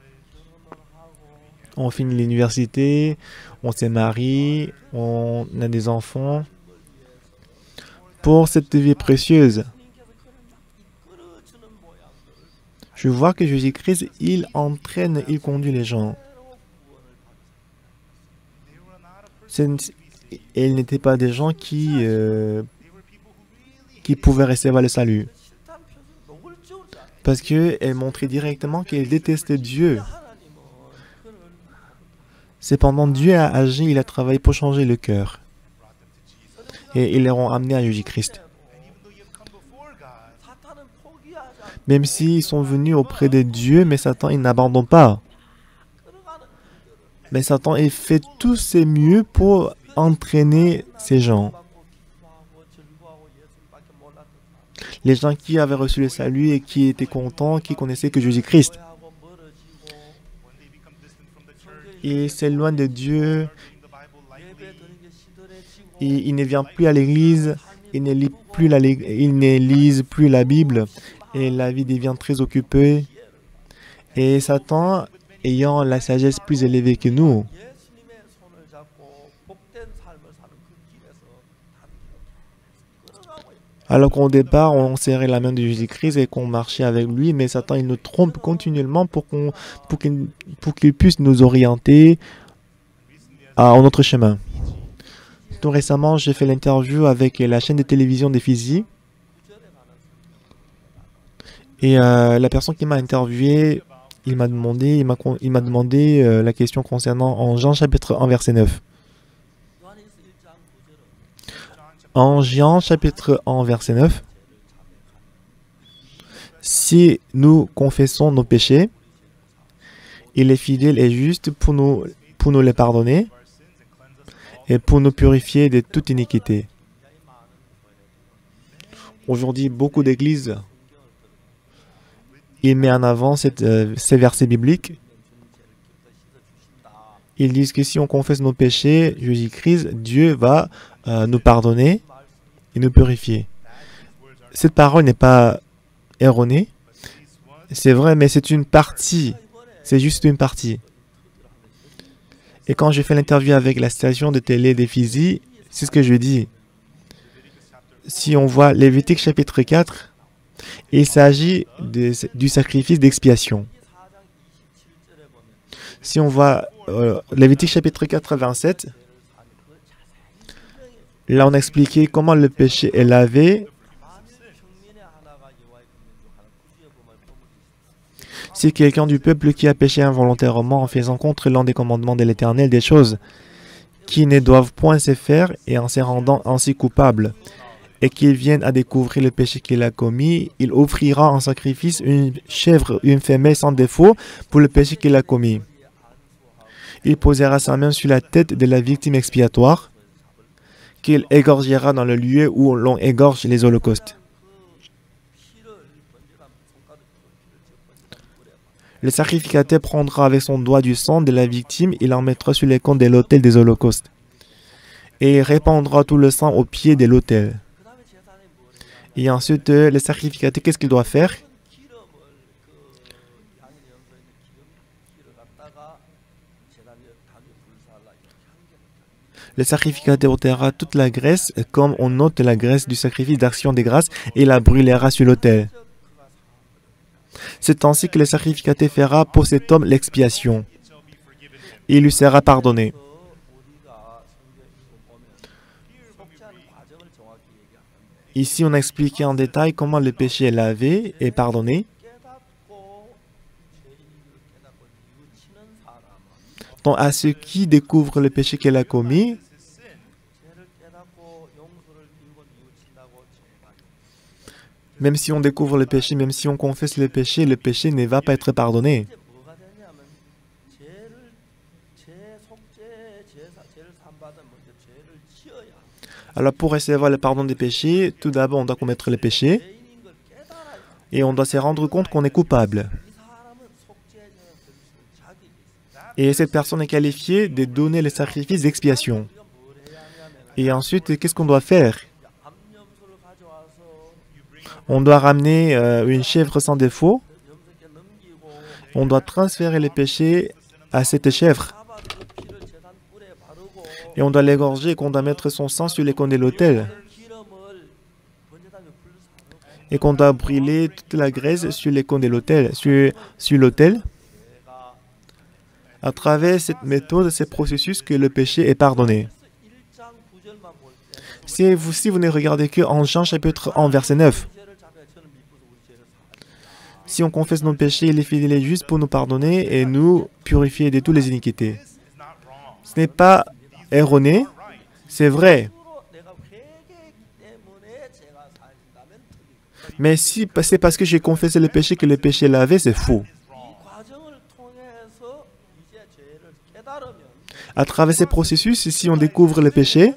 On finit l'université, on se marie, on a des enfants. Pour cette vie précieuse, je vois que Jésus-Christ, il entraîne, il conduit les gens. Ils n'étaient pas des gens qui pouvaient recevoir le salut. Parce qu'elle montrait directement qu'elle détestait Dieu. Cependant, Dieu a agi, il a travaillé pour changer le cœur. Et ils les ont amenés à Jésus-Christ. Même s'ils sont venus auprès de Dieu, mais Satan, il n'abandonne pas. Mais Satan, il fait tout ses mieux pour entraîner ces gens. Les gens qui avaient reçu le salut et qui étaient contents, qui connaissaient que Jésus-Christ. Ils s'éloignent de Dieu. Il ne vient plus à l'église. Il ne lit plus la Bible. Et la vie devient très occupée. Et Satan, ayant la sagesse plus élevée que nous, alors qu'au départ, on serrait la main de Jésus-Christ et qu'on marchait avec lui, mais Satan, il nous trompe continuellement pour qu'il puisse nous orienter à notre chemin. Tout récemment, j'ai fait l'interview avec la chaîne de télévision des Fidji. Et la personne qui m'a interviewé, il m'a demandé la question concernant en Jean chapitre 1, verset 9. En Jean chapitre 1, verset 9, si nous confessons nos péchés, il est fidèle et juste pour nous les pardonner et pour nous purifier de toute iniquité. Aujourd'hui, beaucoup d'églises, ils mettent en avant ces versets bibliques. Ils disent que si on confesse nos péchés, Jésus-Christ, Dieu va nous pardonner et nous purifier. Cette parole n'est pas erronée. C'est vrai, mais c'est une partie. C'est juste une partie. Et quand j'ai fait l'interview avec la station de télé des Fidji, c'est ce que je dis. Si on voit Lévitique chapitre 4, il s'agit du sacrifice d'expiation. Si on voit Lévitique chapitre 4, 27, là on a expliqué comment le péché est lavé. Si quelqu'un du peuple qui a péché involontairement en faisant contre l'un des commandements de l'Éternel des choses qui ne doivent point se faire et en se rendant ainsi coupable, et qu'il vienne à découvrir le péché qu'il a commis, il offrira en sacrifice une chèvre, une femelle sans défaut pour le péché qu'il a commis. Il posera sa main sur la tête de la victime expiatoire, qu'il égorgera dans le lieu où l'on égorge les holocaustes. Le sacrificateur prendra avec son doigt du sang de la victime et l'en mettra sur les cônes de l'autel des holocaustes. Et il répandra tout le sang au pied de l'autel. Et ensuite, le sacrificateur, qu'est-ce qu'il doit faire? Le sacrificateur ôtera toute la graisse, comme on ôte la graisse du sacrifice d'action des grâces, et la brûlera sur l'autel. C'est ainsi que le sacrificateur fera pour cet homme l'expiation. Il lui sera pardonné. Ici, on a expliqué en détail comment le péché est lavé et pardonné. Donc, à ceux qui découvrent le péché qu'elle a commis, même si on découvre le péché, même si on confesse le péché ne va pas être pardonné. Alors, pour recevoir le pardon des péchés, tout d'abord, on doit commettre le péché et on doit se rendre compte qu'on est coupable. Et cette personne est qualifiée de donner le sacrifice d'expiation. Et ensuite, qu'est-ce qu'on doit faire? On doit ramener une chèvre sans défaut. On doit transférer les péchés à cette chèvre. Et on doit l'égorger et qu'on doit mettre son sang sur les cônes de l'autel. Et qu'on doit brûler toute la graisse sur les cônes de l'autel, sur l'autel. À travers cette méthode, ce processus, que le péché est pardonné. Si vous ne regardez que en Jean chapitre 1, verset 9, si on confesse nos péchés, il est fidèle et juste pour nous pardonner et nous purifier de toutes les iniquités. Ce n'est pas erroné, c'est vrai. Mais si c'est parce que j'ai confessé le péché que le péché est lavé, c'est faux. À travers ces processus, si on découvre le péché,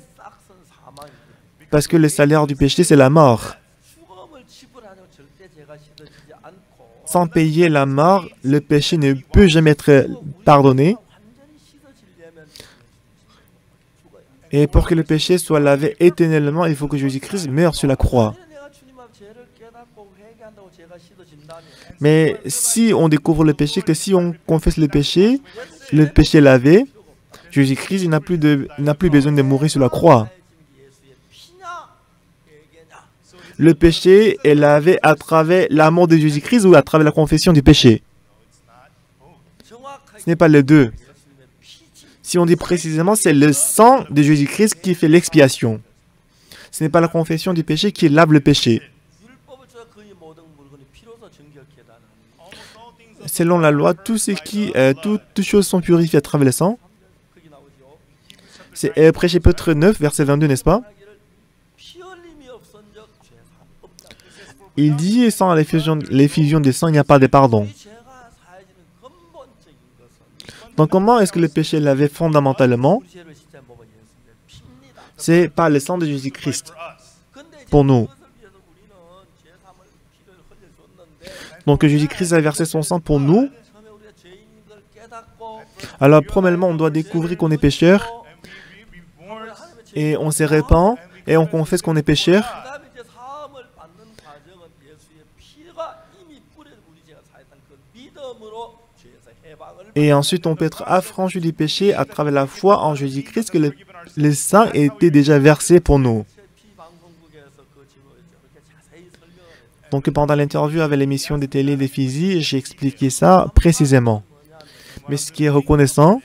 parce que le salaire du péché, c'est la mort. Sans payer la mort, le péché ne peut jamais être pardonné. Et pour que le péché soit lavé éternellement, il faut que Jésus-Christ meure sur la croix. Mais si on découvre le péché, que si on confesse le péché est lavé, Jésus-Christ n'a plus besoin de mourir sur la croix. Le péché est lavé à travers l'amour de Jésus-Christ ou à travers la confession du péché. Ce n'est pas les deux. Si on dit précisément, c'est le sang de Jésus-Christ qui fait l'expiation. Ce n'est pas la confession du péché qui lave le péché. Selon la loi, toutes choses sont purifiées à travers le sang. C'est Hébreux chapitre 9, verset 22, n'est-ce pas? Il dit, sans l'effusion des sangs, il n'y a pas de pardon. Donc comment est-ce que le péché est lavé fondamentalement? C'est par le sang de Jésus-Christ, pour nous. Donc Jésus-Christ a versé son sang pour nous. Alors premièrement, on doit découvrir qu'on est pécheur. Et on se répand et on confesse qu'on est pécheur. Et ensuite, on peut être affranchi du péché à travers la foi en Jésus-Christ, que le sang était déjà versé pour nous. Donc, pendant l'interview avec l'émission de télé des Physi, j'ai expliqué ça précisément. Mais ce qui est reconnaissant,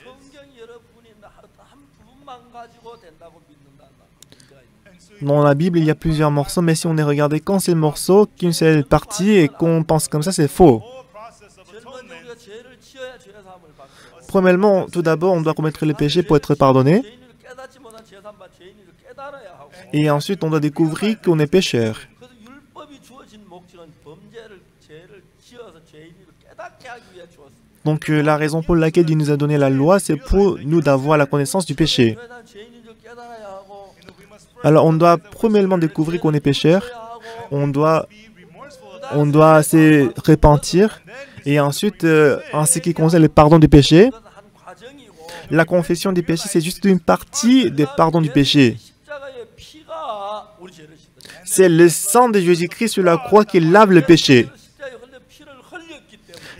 dans la Bible, il y a plusieurs morceaux, mais si on est regardé qu'un seul morceau, qu'une seule partie, et qu'on pense comme ça, c'est faux. Premièrement, tout d'abord, on doit commettre le péché pour être pardonné. Et ensuite, on doit découvrir qu'on est pécheur. Donc, la raison pour laquelle Dieu nous a donné la loi, c'est pour nous d'avoir la connaissance du péché. Alors, on doit premièrement découvrir qu'on est pécheur. On doit se repentir. Et ensuite, en ce qui concerne le pardon du péché, la confession des péchés, c'est juste une partie des pardons du péché. C'est le sang de Jésus-Christ sur la croix qui lave le péché.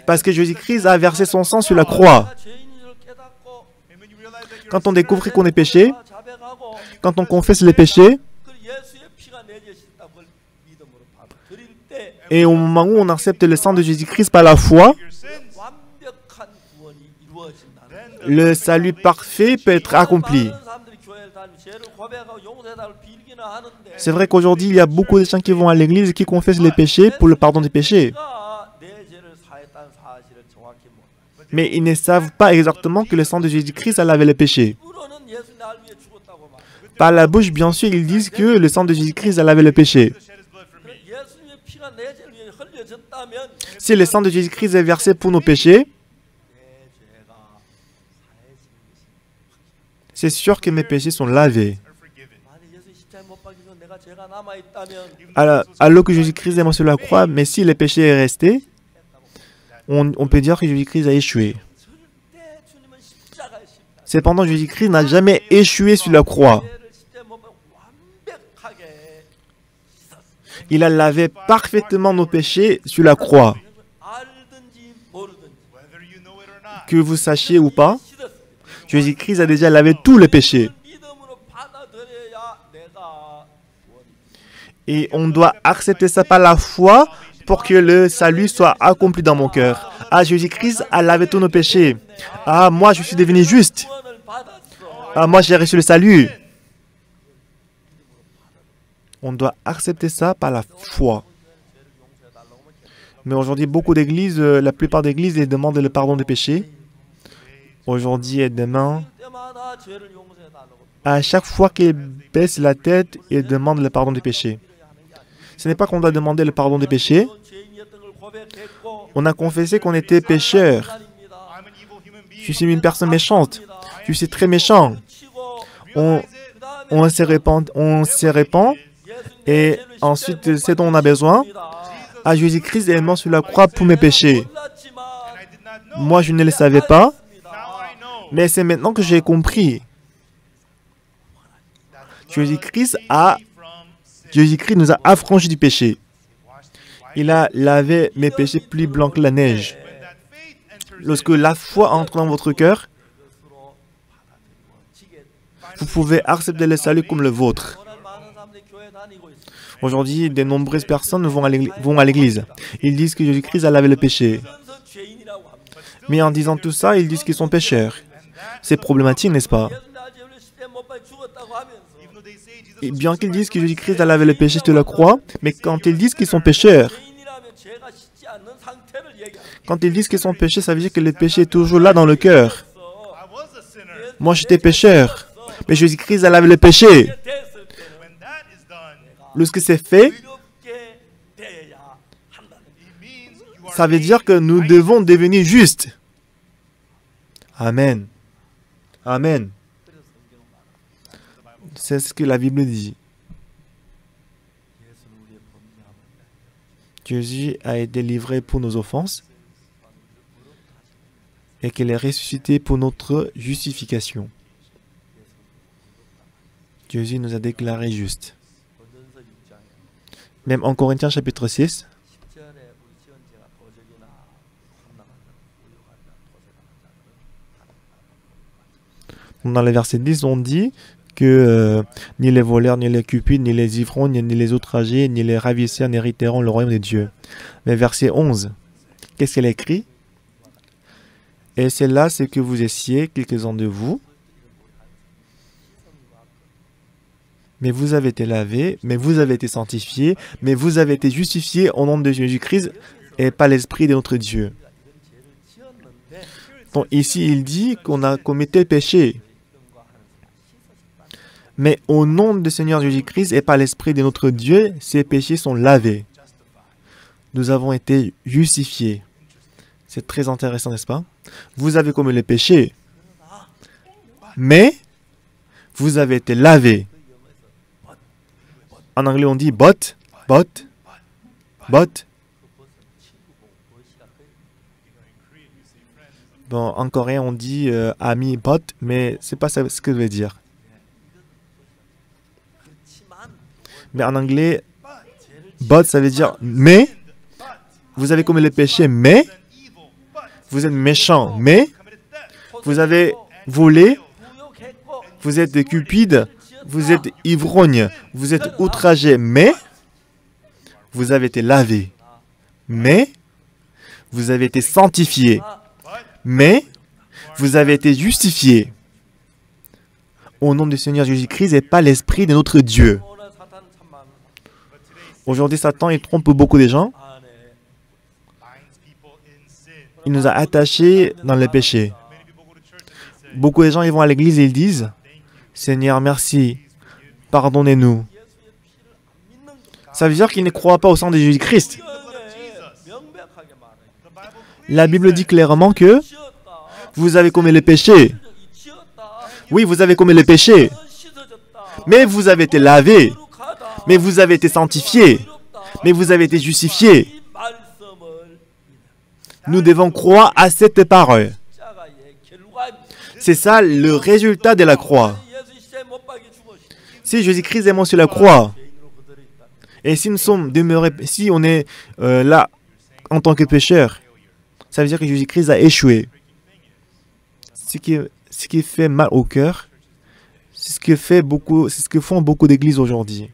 Parce que Jésus-Christ a versé son sang sur la croix. Quand on découvre qu'on est péché, quand on confesse les péchés, et au moment où on accepte le sang de Jésus-Christ par la foi, le salut parfait peut être accompli. C'est vrai qu'aujourd'hui, il y a beaucoup de gens qui vont à l'église et qui confessent les péchés pour le pardon des péchés. Mais ils ne savent pas exactement que le sang de Jésus-Christ a lavé les péchés. Par la bouche, bien sûr, ils disent que le sang de Jésus-Christ a lavé les péchés. Si le sang de Jésus-Christ est versé pour nos péchés, c'est sûr que mes péchés sont lavés. Alors que Jésus-Christ est mort sur la croix, mais si le péché est resté, on peut dire que Jésus-Christ a échoué. Cependant, Jésus-Christ n'a jamais échoué sur la croix. Il a lavé parfaitement nos péchés sur la croix. Que vous sachiez ou pas, Jésus-Christ a déjà lavé tous les péchés. Et on doit accepter ça par la foi pour que le salut soit accompli dans mon cœur. Ah, Jésus-Christ a lavé tous nos péchés. Ah, moi, je suis devenu juste. Ah, moi, j'ai reçu le salut. On doit accepter ça par la foi. Mais aujourd'hui, beaucoup d'églises, la plupart des églises, elles demandent le pardon des péchés. Aujourd'hui et demain, à chaque fois qu'ils baissent la tête, ils demandent le pardon des péchés. Ce n'est pas qu'on doit demander le pardon des péchés. On a confessé qu'on était pécheurs. Je suis une personne méchante. Je suis très méchant. On se répand. Et ensuite, ce dont on a besoin, à Jésus-Christ est mort sur la croix pour mes péchés. Moi, je ne le savais pas, mais c'est maintenant que j'ai compris. Jésus-Christ nous a affranchis du péché. Il a lavé mes péchés plus blancs que la neige. Lorsque la foi entre dans votre cœur, vous pouvez accepter le salut comme le vôtre. Aujourd'hui, de nombreuses personnes vont à l'église. Ils disent que Jésus-Christ a lavé le péché. Mais en disant tout ça, ils disent qu'ils sont pécheurs. C'est problématique, n'est-ce pas? Et bien qu'ils disent que Jésus-Christ a lavé le péché sur la croix, mais quand ils disent qu'ils sont pécheurs, quand ils disent qu'ils sont péchés, ça veut dire que le péché est toujours là dans le cœur. Moi, j'étais pécheur, mais Jésus-Christ a lavé le péché. Lorsque c'est fait, ça veut dire que nous devons devenir justes. Amen. Amen. C'est ce que la Bible dit. Jésus a été livré pour nos offenses et qu'il est ressuscité pour notre justification. Jésus nous a déclarés justes. Même en Corinthiens chapitre 6, dans le verset 10, on dit que ni les voleurs, ni les cupides, ni les ivrognes, ni les outragés, ni les ravisseurs n'hériteront le royaume de Dieu. Mais verset 11, qu'est-ce qu'elle écrit? Et c'est là ce que vous essiez, quelques-uns de vous. Mais vous avez été lavés, mais vous avez été sanctifiés, mais vous avez été justifiés au nom de Jésus-Christ et par l'Esprit de notre Dieu. Donc ici, il dit qu'on a commis tel péché. Mais au nom du Seigneur Jésus-Christ et par l'Esprit de notre Dieu, ces péchés sont lavés. Nous avons été justifiés. C'est très intéressant, n'est-ce pas? Vous avez commis le péché, mais vous avez été lavés. En anglais, on dit but. Bon, en coréen, on dit ami, bot, mais c'est pas ça ce que je veux dire. Mais en anglais, bot, ça veut dire mais, vous avez commis le péché, mais, vous êtes méchant, mais, vous avez volé, vous êtes cupide, vous êtes ivrogne, vous êtes outragé, mais, vous avez été lavé, mais, vous avez été sanctifié, mais, vous avez été justifié au nom du Seigneur Jésus-Christ et pas l'Esprit de notre Dieu. Aujourd'hui, Satan, il trompe beaucoup de gens. Il nous a attachés dans le péché. Beaucoup de gens, ils vont à l'église et ils disent « Seigneur, merci, pardonnez-nous ». Ça veut dire qu'ils ne croient pas au sang de Jésus-Christ. La Bible dit clairement que vous avez commis le péché. Oui, vous avez commis le péché. Mais vous avez été lavé. Mais vous avez été sanctifié. Mais vous avez été justifié. Nous devons croire à cette parole. C'est ça le résultat de la croix. Si Jésus-Christ est mort sur la croix, et si nous sommes demeurés, si on est là en tant que pécheurs, ça veut dire que Jésus-Christ a échoué. Ce qui fait mal au cœur, c'est ce que font beaucoup d'églises aujourd'hui.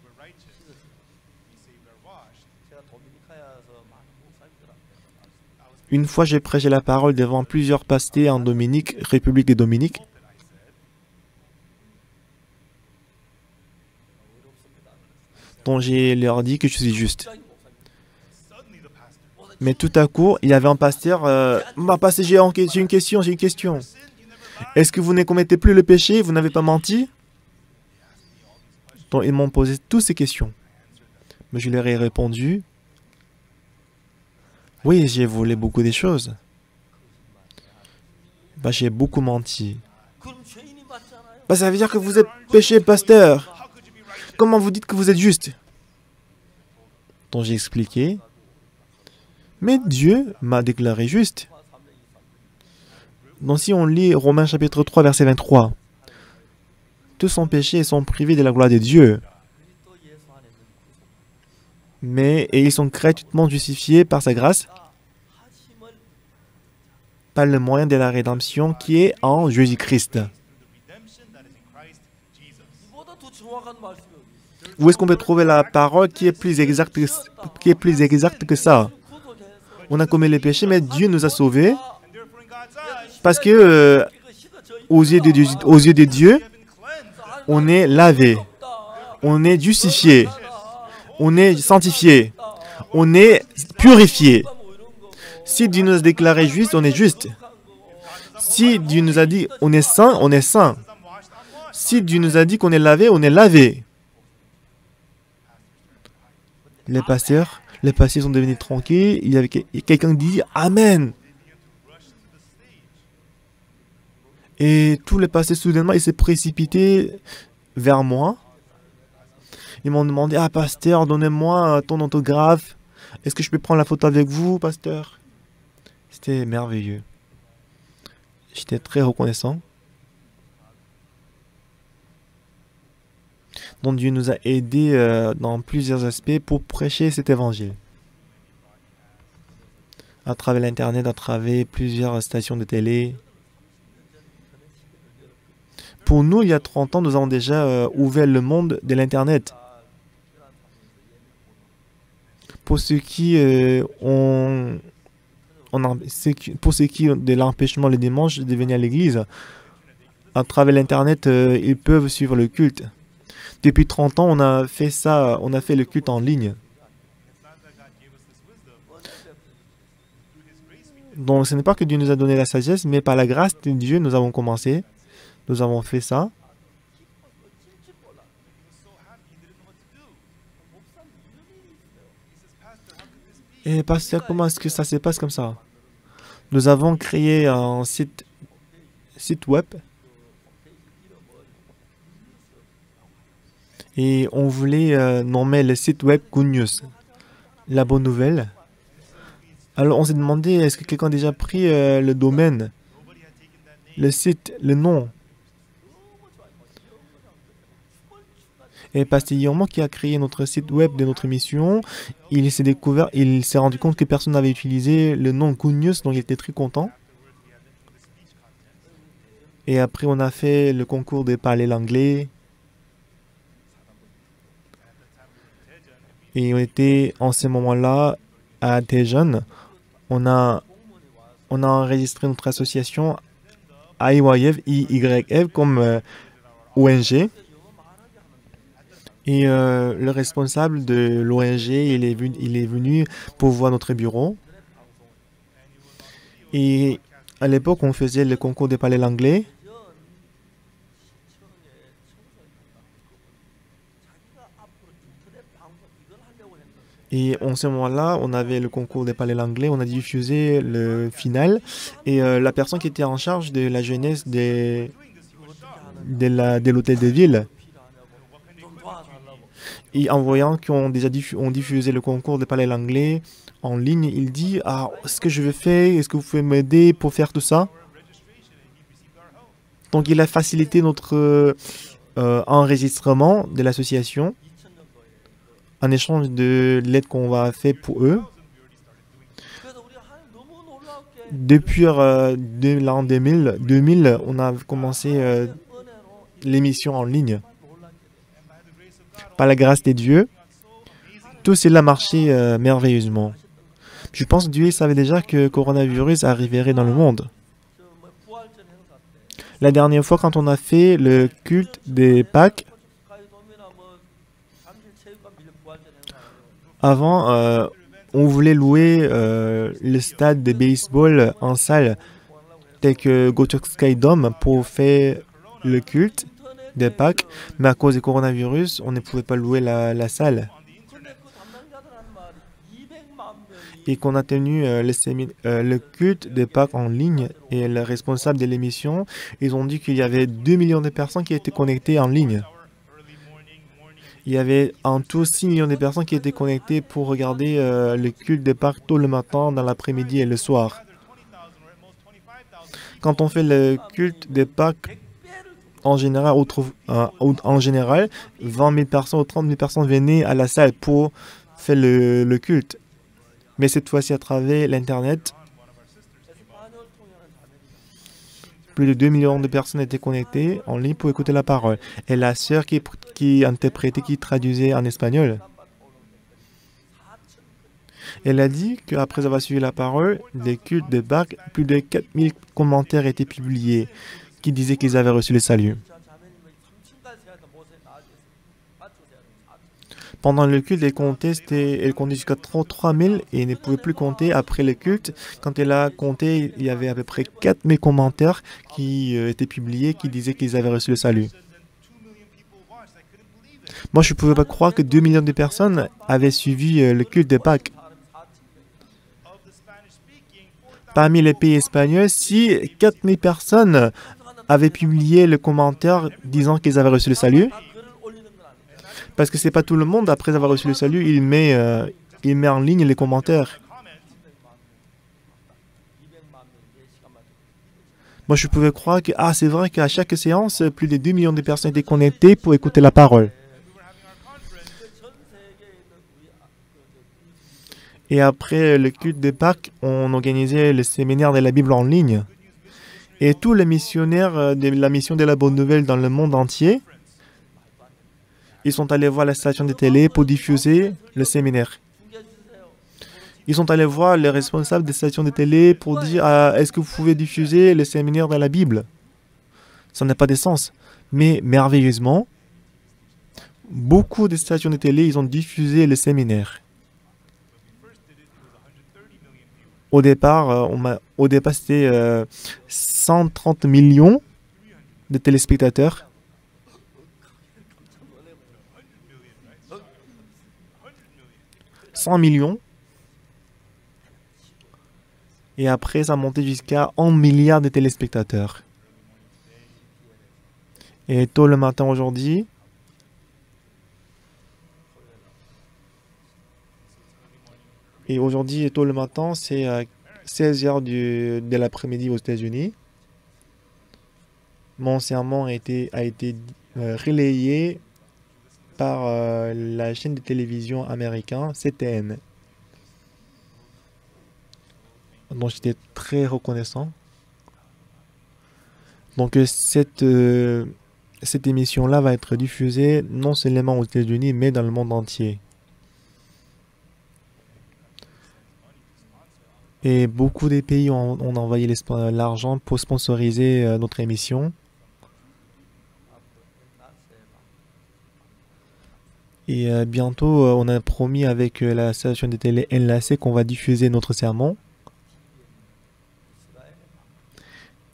Une fois, j'ai prêché la parole devant plusieurs pasteurs en Dominique, République des Dominiques. Dont j'ai leur dit que je suis juste. Mais tout à coup, il y avait un pasteur. Pasteur, j'ai une question, j'ai une question. Est-ce que vous ne commettez plus le péché? Vous n'avez pas menti? Donc, ils m'ont posé toutes ces questions. Mais je leur ai répondu. Oui, j'ai volé beaucoup de choses. J'ai beaucoup menti. Ça veut dire que vous êtes péché, pasteur. Comment vous dites que vous êtes juste? Donc j'ai expliqué. Mais Dieu m'a déclaré juste. Donc si on lit Romains chapitre 3, verset 23, tous sont péchés et sont privés de la gloire de Dieu. Et ils sont gratuitement justifiés par sa grâce, par le moyen de la rédemption qui est en Jésus-Christ. Où est-ce qu'on peut trouver la parole qui est plus exacte que ça? On a commis les péchés, mais Dieu nous a sauvés parce que aux yeux de Dieu, on est lavé, on est justifié, on est sanctifié, on est purifié. Si Dieu nous a déclaré juste, on est juste. Si Dieu nous a dit on est saint, on est saint. Si Dieu nous a dit qu'on est lavé, on est lavé. Les pasteurs sont devenus tranquilles. Il y avait quelqu'un qui dit Amen. Et tous les pasteurs, soudainement, ils s'est précipité vers moi. Ils m'ont demandé pasteur, donnez-moi ton autographe. Est-ce que je peux prendre la photo avec vous, pasteur? C'était merveilleux. J'étais très reconnaissant. Donc Dieu nous a aidés dans plusieurs aspects pour prêcher cet évangile. À travers l'Internet, à travers plusieurs stations de télé. Pour nous, il y a 30 ans, nous avons déjà ouvert le monde de l'Internet. Pour ceux qui pour ceux qui ont de l'empêchement le dimanche de venir à l'église, à travers l'Internet, ils peuvent suivre le culte. Depuis 30 ans, on a fait ça, on a fait le culte en ligne. Donc, ce n'est pas que Dieu nous a donné la sagesse, mais par la grâce de Dieu, nous avons commencé. Nous avons fait ça. Et pasteur, comment est-ce que ça se passe comme ça? Nous avons créé un site web. Et on voulait nommer le site web Good News, la bonne nouvelle. Alors on s'est demandé, est-ce que quelqu'un a déjà pris le domaine? le site, le nom. Et Pastillon, qui a créé notre site web de notre émission, il s'est rendu compte que personne n'avait utilisé le nom Good News, donc il était très content. Et après, on a fait le concours de parler l'anglais. Et on était en ce moment-là à Daejeon. On a, on a enregistré notre association IYF, IYF comme ONG. Et le responsable de l'ONG, il est venu pour voir notre bureau. Et à l'époque, on faisait le concours de parler l'anglais. Et en ce moment-là, on avait le concours de parler l'anglais, on a diffusé le final. Et la personne qui était en charge de la jeunesse de l'hôtel de ville, et en voyant qu'on déjà on diffusé le concours de parler l'anglais en ligne, il dit: ah, ce que je veux faire, est-ce que vous pouvez m'aider pour faire tout ça? Donc il a facilité notre enregistrement de l'association en échange de l'aide qu'on va faire pour eux. Depuis l'an 2000, on a commencé l'émission en ligne. Par la grâce des dieux, tout cela marchait merveilleusement. Je pense que Dieu savait déjà que le coronavirus arriverait dans le monde. La dernière fois, quand on a fait le culte des Pâques, avant, on voulait louer le stade de baseball en salle, tel que Gochok Sky Dome, pour faire le culte des Pâques, mais à cause du coronavirus, on ne pouvait pas louer la salle. Et qu'on a tenu le culte des Pâques en ligne, et le responsable de l'émission, ils ont dit qu'il y avait 2 millions de personnes qui étaient connectées en ligne. Il y avait en tout 6 millions de personnes qui étaient connectées pour regarder le culte des Pâques tôt le matin, dans l'après-midi et le soir. Quand on fait le culte des Pâques, en général, 20 000 personnes ou 30 000 personnes venaient à la salle pour faire le culte. Mais cette fois-ci, à travers l'Internet, plus de 2 millions de personnes étaient connectées en ligne pour écouter la parole. Et la sœur qui interprétait, qui traduisait en espagnol, elle a dit qu'après avoir suivi la parole des cultes de Pâques, plus de 4000 commentaires étaient publiés qui disaient qu'ils avaient reçu le salut. Pendant le culte, elle comptait jusqu'à 33 000 et elle ne pouvait plus compter après le culte. Quand elle a compté, il y avait à peu près 4 000 commentaires qui étaient publiés qui disaient qu'ils avaient reçu le salut. Moi, je ne pouvais pas croire que 2 millions de personnes avaient suivi le culte de Pâques. Parmi les pays espagnols, si 4 000 personnes avaient publié le commentaire disant qu'ils avaient reçu le salut, parce que c'est pas tout le monde, après avoir reçu le salut, il met en ligne les commentaires. Moi, je pouvais croire que c'est vrai qu'à chaque séance, plus de 2 millions de personnes étaient connectées pour écouter la parole. Et après le culte de Pâques, on organisait le séminaire de la Bible en ligne. Et tous les missionnaires de la mission de la Bonne Nouvelle dans le monde entier, ils sont allés voir la station de télé pour diffuser le séminaire. Ils sont allés voir les responsables des stations de télé pour dire est-ce que vous pouvez diffuser le séminaire dans la Bible? Ça n'a pas de sens. Mais merveilleusement, beaucoup de stations de télé, ils ont diffusé le séminaire. Au départ, c'était 130 millions de téléspectateurs. « 100 millions. Et après, ça a monté jusqu'à 1 milliard de téléspectateurs. Et tôt le matin aujourd'hui, tôt le matin, c'est à 16h de l'après-midi aux États-Unis. Mon sermon a été relayé par la chaîne de télévision américaine CTN. Donc j'étais très reconnaissant. Donc cette émission-là va être diffusée non seulement aux États-Unis, mais dans le monde entier. Et beaucoup des pays ont envoyé l'argent pour sponsoriser notre émission. Et bientôt, on a promis avec la station de télé NLAC qu'on va diffuser notre sermon.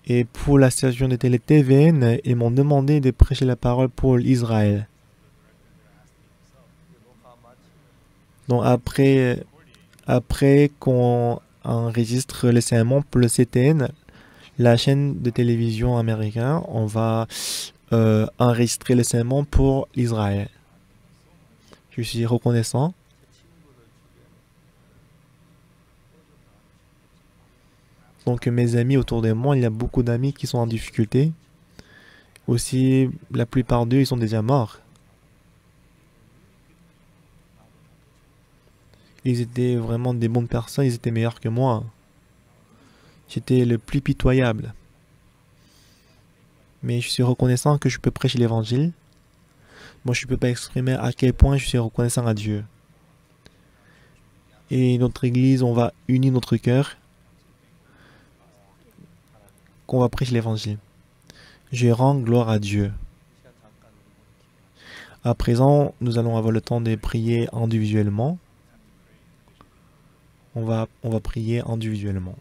Et pour la station de télé TVN, ils m'ont demandé de prêcher la parole pour Israël. Donc après qu'on enregistre le sermon pour le CTN, la chaîne de télévision américaine, on va enregistrer le sermon pour l'Israël. Je suis reconnaissant. Donc mes amis autour de moi, il y a beaucoup d'amis qui sont en difficulté. Aussi, la plupart d'eux, ils sont déjà morts. Ils étaient vraiment des bonnes personnes, ils étaient meilleurs que moi. J'étais le plus pitoyable. Mais je suis reconnaissant que je peux prêcher l'évangile. Moi, je ne peux pas exprimer à quel point je suis reconnaissant à Dieu. Et notre église, on va unir notre cœur, qu'on va prêcher l'évangile. Je rends gloire à Dieu. À présent, nous allons avoir le temps de prier individuellement. On va prier individuellement.